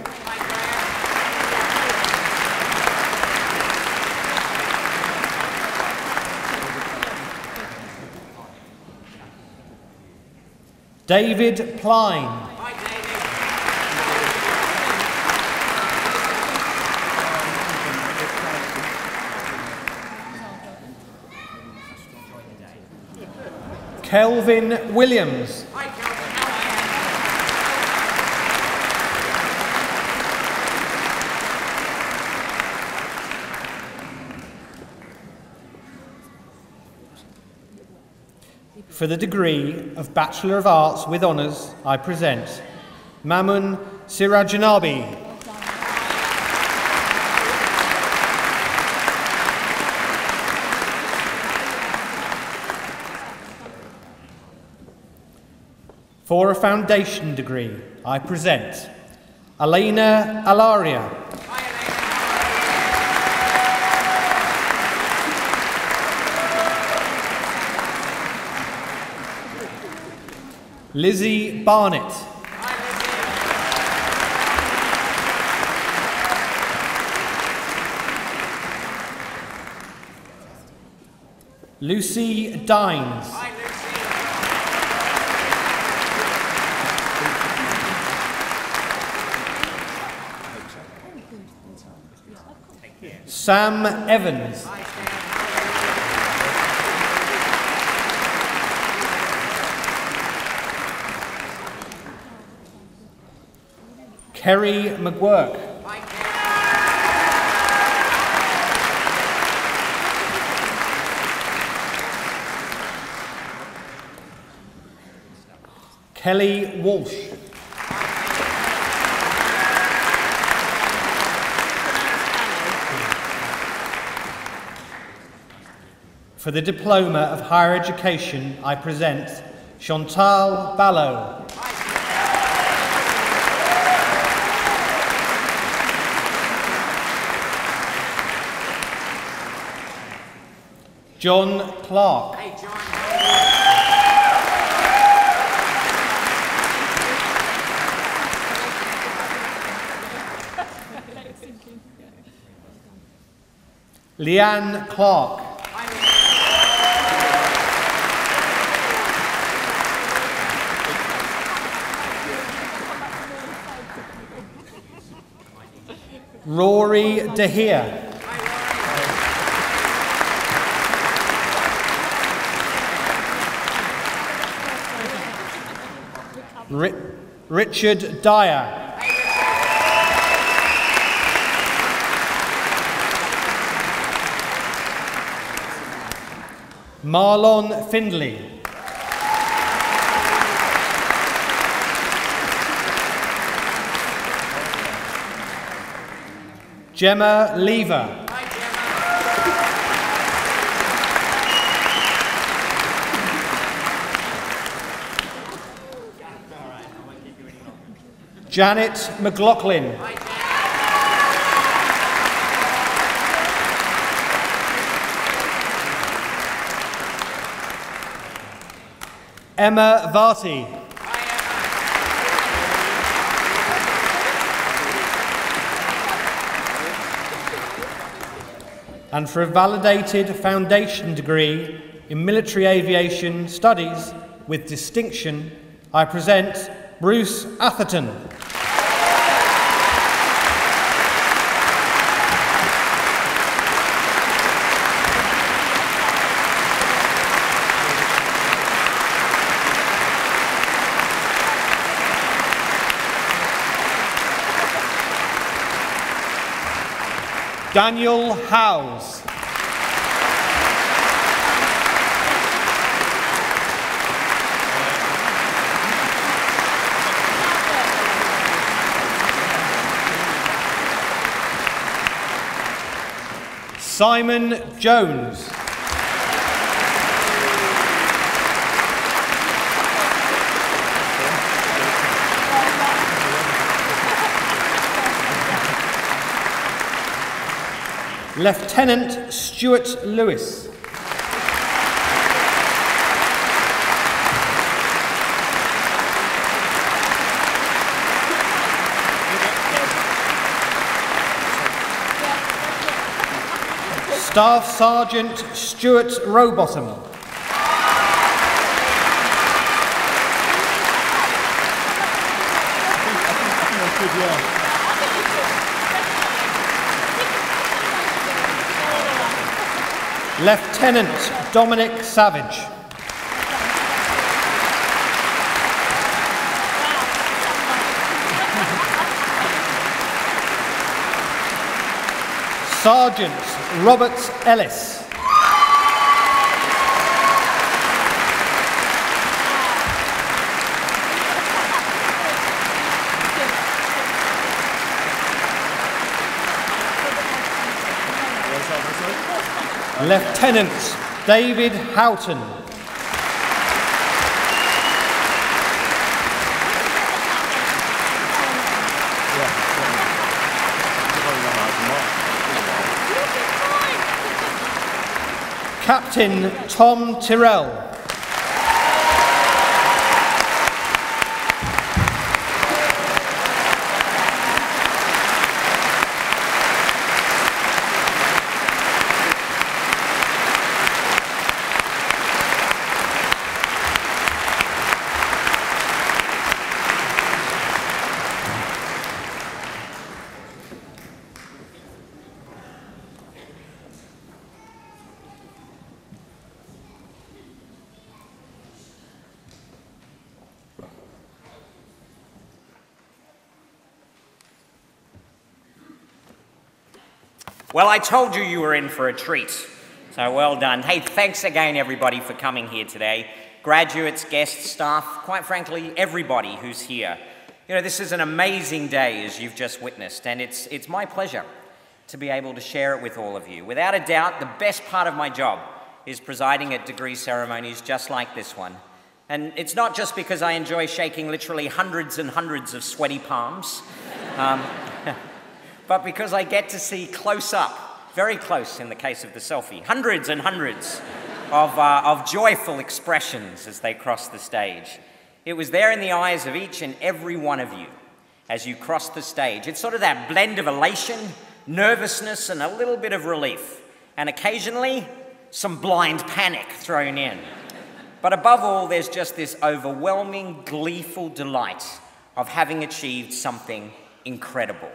David Pline. Kelvin Williams. For the degree of Bachelor of Arts with Honours, I present Mamun Sirajanabi. For a foundation degree, I present Elena Alaria. Lizzie Barnett. Lucy Dines. Sam Evans. Kerry McGuirk. Kelly Walsh. For the Diploma of Higher Education, I present Chantal Ballo. John Clark. Hey, John. Leanne Clark. Rory De Gea. Richard Dyer. Marlon Findley. Gemma Lever. Janet McLaughlin. Emma Varty. And for a validated foundation degree in military aviation studies with distinction, I present Bruce Atherton. Daniel Howes. Simon Jones. Lieutenant Stuart Lewis. Staff Sergeant Stuart Rowbottom. Lieutenant Dominic Savage. Sergeant Robert Ellis. Lieutenant David Houghton. Captain Tom Tyrrell. Well, I told you you were in for a treat, so well done. Hey, thanks again, everybody, for coming here today. Graduates, guests, staff, quite frankly, everybody who's here. You know, this is an amazing day, as you've just witnessed, and it's my pleasure to be able to share it with all of you. Without a doubt, the best part of my job is presiding at degree ceremonies just like this one. And it's not just because I enjoy shaking literally hundreds and hundreds of sweaty palms, but because I get to see close up, very close in the case of the selfie, hundreds and hundreds of joyful expressions as they cross the stage. It was there in the eyes of each and every one of you as you crossed the stage. It's sort of that blend of elation, nervousness, and a little bit of relief, and occasionally some blind panic thrown in. But above all, there's just this overwhelming, gleeful delight of having achieved something incredible.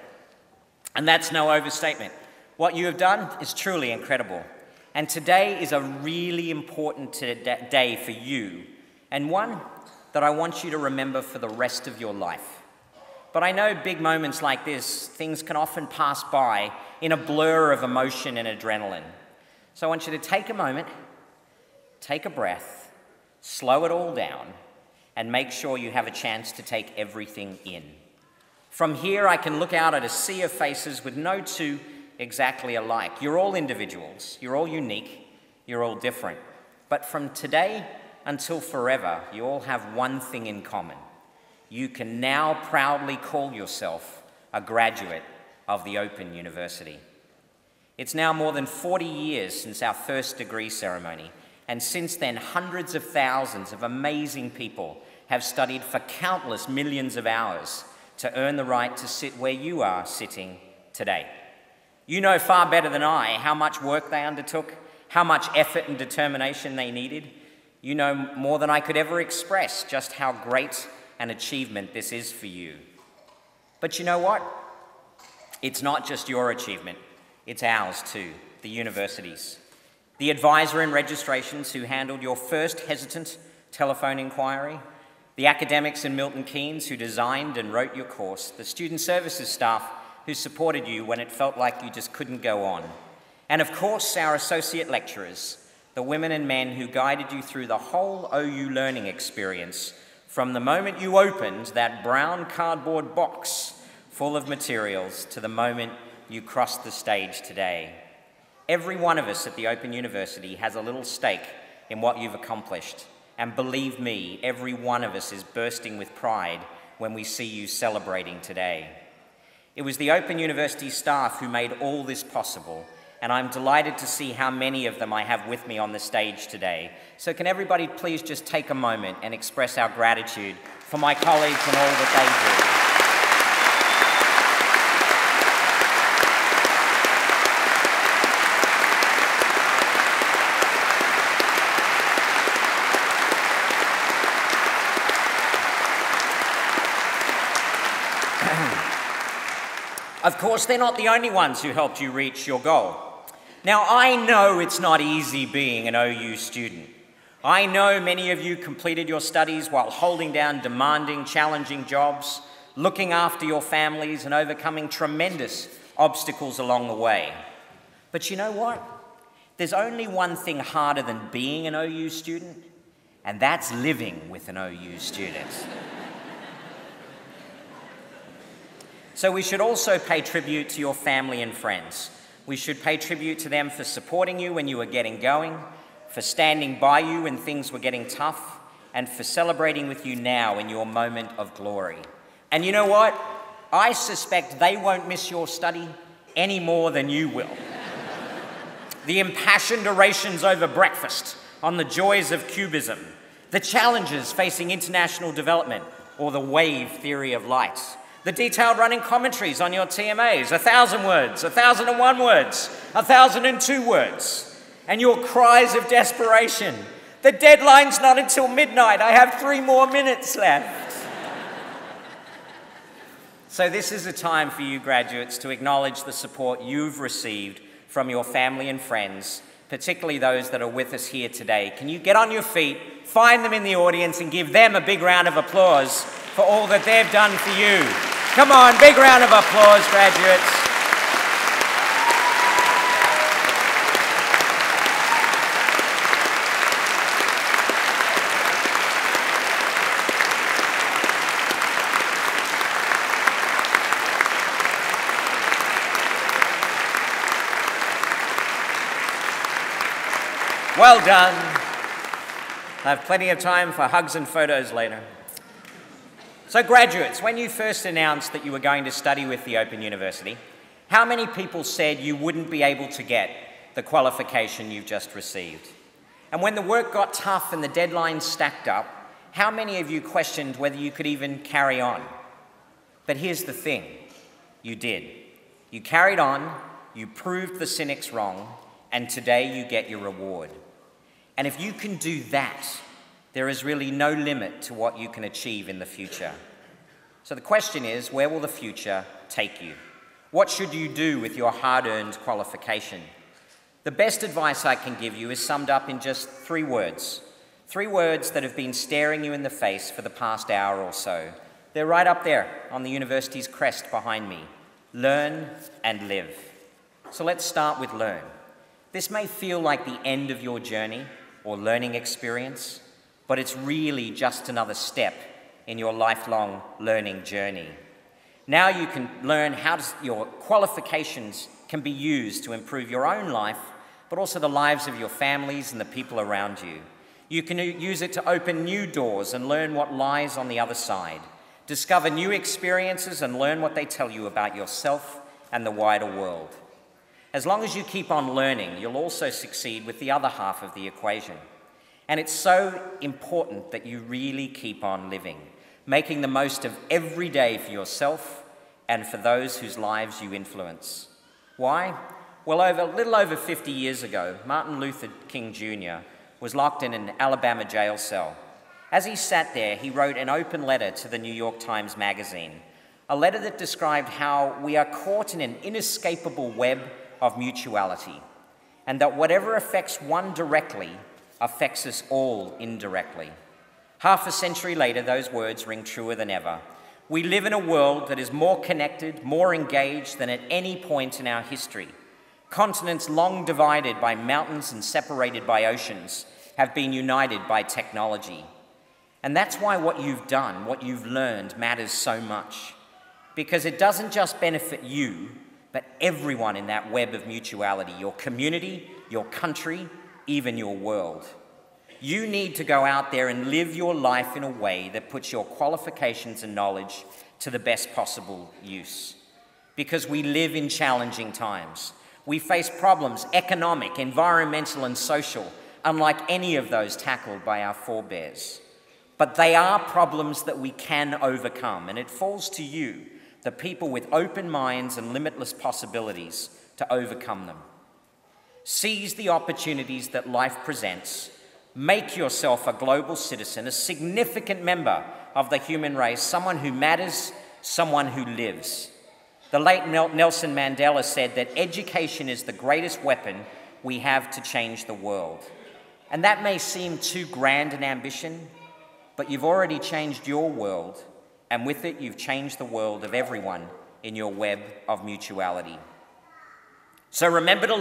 And that's no overstatement. What you have done is truly incredible. And today is a really important day for you, and one that I want you to remember for the rest of your life. But I know big moments like this, things can often pass by in a blur of emotion and adrenaline. So I want you to take a moment, take a breath, slow it all down, and make sure you have a chance to take everything in. From here, I can look out at a sea of faces with no two exactly alike. You're all individuals, you're all unique, you're all different. But from today until forever, you all have one thing in common. You can now proudly call yourself a graduate of the Open University. It's now more than 40 years since our first degree ceremony, and since then, hundreds of thousands of amazing people have studied for countless millions of hours to earn the right to sit where you are sitting today. You know far better than I how much work they undertook, how much effort and determination they needed. You know more than I could ever express just how great an achievement this is for you. But you know what? It's not just your achievement, it's ours too, the university's. The advisor in registrations who handled your first hesitant telephone inquiry, the academics in Milton Keynes who designed and wrote your course, the student services staff who supported you when it felt like you just couldn't go on, and of course our associate lecturers, the women and men who guided you through the whole OU learning experience from the moment you opened that brown cardboard box full of materials to the moment you crossed the stage today. Every one of us at the Open University has a little stake in what you've accomplished. And believe me, every one of us is bursting with pride when we see you celebrating today. It was the Open University staff who made all this possible, and I'm delighted to see how many of them I have with me on the stage today. So can everybody please just take a moment and express our gratitude for my colleagues and all that they do. Of course, they're not the only ones who helped you reach your goal. Now, I know it's not easy being an OU student. I know many of you completed your studies while holding down demanding, challenging jobs, looking after your families, and overcoming tremendous obstacles along the way. But you know what? There's only one thing harder than being an OU student, and that's living with an OU student. So we should also pay tribute to your family and friends. We should pay tribute to them for supporting you when you were getting going, for standing by you when things were getting tough, and for celebrating with you now in your moment of glory. And you know what? I suspect they won't miss your study any more than you will. The impassioned orations over breakfast on the joys of cubism, the challenges facing international development, or the wave theory of light. The detailed running commentaries on your TMAs, 1,000 words, 1,001 words, 1,002 words, and your cries of desperation. The deadline's not until midnight. I have 3 more minutes left. So this is a time for you graduates to acknowledge the support you've received from your family and friends, particularly those that are with us here today. Can you get on your feet, find them in the audience, and give them a big round of applause for all that they've done for you? Come on, big round of applause, graduates. Well done. I have plenty of time for hugs and photos later. So graduates, when you first announced that you were going to study with the Open University, how many people said you wouldn't be able to get the qualification you've just received? And when the work got tough and the deadlines stacked up, how many of you questioned whether you could even carry on? But here's the thing, you did. You carried on, you proved the cynics wrong, and today you get your reward. And if you can do that, there is really no limit to what you can achieve in the future. So the question is, where will the future take you? What should you do with your hard-earned qualification? The best advice I can give you is summed up in just 3 words. 3 words that have been staring you in the face for the past hour or so. They're right up there on the university's crest behind me. Learn and live. So let's start with learn. This may feel like the end of your journey or learning experience, but it's really just another step in your lifelong learning journey. Now you can learn how your qualifications can be used to improve your own life, but also the lives of your families and the people around you. You can use it to open new doors and learn what lies on the other side, discover new experiences and learn what they tell you about yourself and the wider world. As long as you keep on learning, you'll also succeed with the other half of the equation. And it's so important that you really keep on living, making the most of every day for yourself and for those whose lives you influence. Why? Well, a little over 50 years ago, Martin Luther King Jr. was locked in an Alabama jail cell. As he sat there, he wrote an open letter to the New York Times Magazine, a letter that described how we are caught in an inescapable web of mutuality, and that whatever affects one directly affects us all indirectly. Half a century later, those words ring truer than ever. We live in a world that is more connected, more engaged than at any point in our history. Continents long divided by mountains and separated by oceans have been united by technology. And that's why what you've done, what you've learned, matters so much. Because it doesn't just benefit you, but everyone in that web of mutuality, your community, your country, even your world. You need to go out there and live your life in a way that puts your qualifications and knowledge to the best possible use. Because we live in challenging times. We face problems, economic, environmental, and social, unlike any of those tackled by our forebears. But they are problems that we can overcome, and it falls to you, the people with open minds and limitless possibilities, to overcome them. Seize the opportunities that life presents. Make yourself a global citizen, a significant member of the human race, someone who matters, someone who lives. The late Nelson Mandela said that education is the greatest weapon we have to change the world. And that may seem too grand an ambition, but you've already changed your world, and with it you've changed the world of everyone in your web of mutuality. So remember to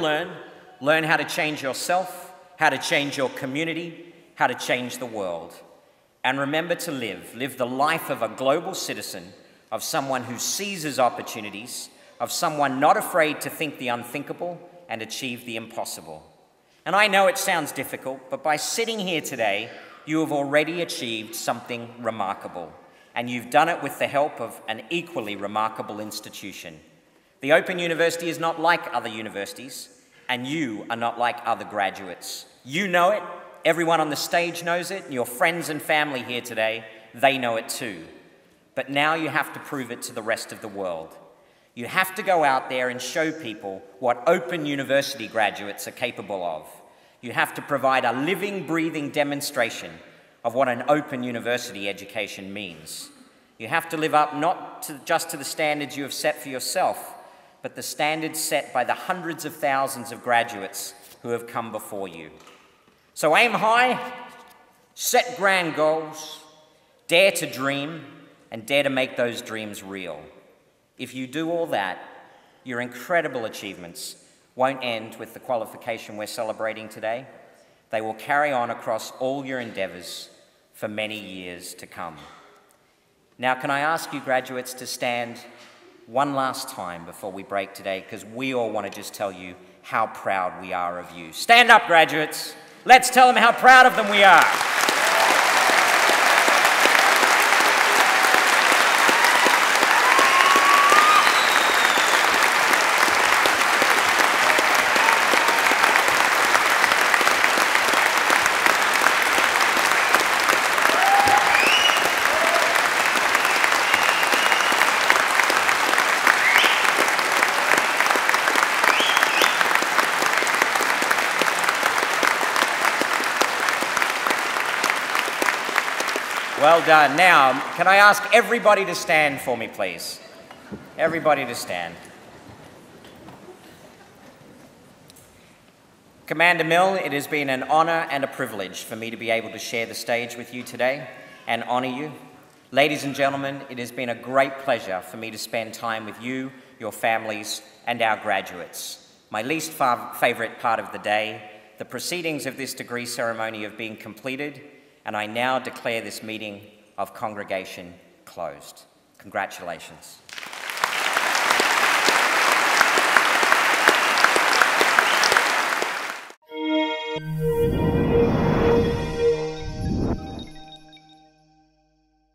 learn how to change yourself, how to change your community, how to change the world. And remember to live the life of a global citizen, of someone who seizes opportunities, of someone not afraid to think the unthinkable and achieve the impossible. And I know it sounds difficult, but by sitting here today, you have already achieved something remarkable, and you've done it with the help of an equally remarkable institution. The Open University is not like other universities, and you are not like other graduates. You know it, everyone on the stage knows it, and your friends and family here today, they know it too. But now you have to prove it to the rest of the world. You have to go out there and show people what Open University graduates are capable of. You have to provide a living, breathing demonstration of what an open university education means. You have to live up not just to the standards you have set for yourself, but the standards set by the hundreds of thousands of graduates who have come before you. So aim high, set grand goals, dare to dream, and dare to make those dreams real. If you do all that, your incredible achievements won't end with the qualification we're celebrating today. They will carry on across all your endeavours for many years to come. Now, can I ask you graduates to stand one last time before we break today, because we all want to just tell you how proud we are of you. Stand up, graduates. Let's tell them how proud of them we are. Well done. Now, can I ask everybody to stand for me, please? Everybody to stand. Commander Milne, it has been an honour and a privilege for me to be able to share the stage with you today and honour you. Ladies and gentlemen, it has been a great pleasure for me to spend time with you, your families, and our graduates. My least favourite part of the day, the proceedings of this degree ceremony have been completed, and I now declare this meeting of congregation closed. Congratulations.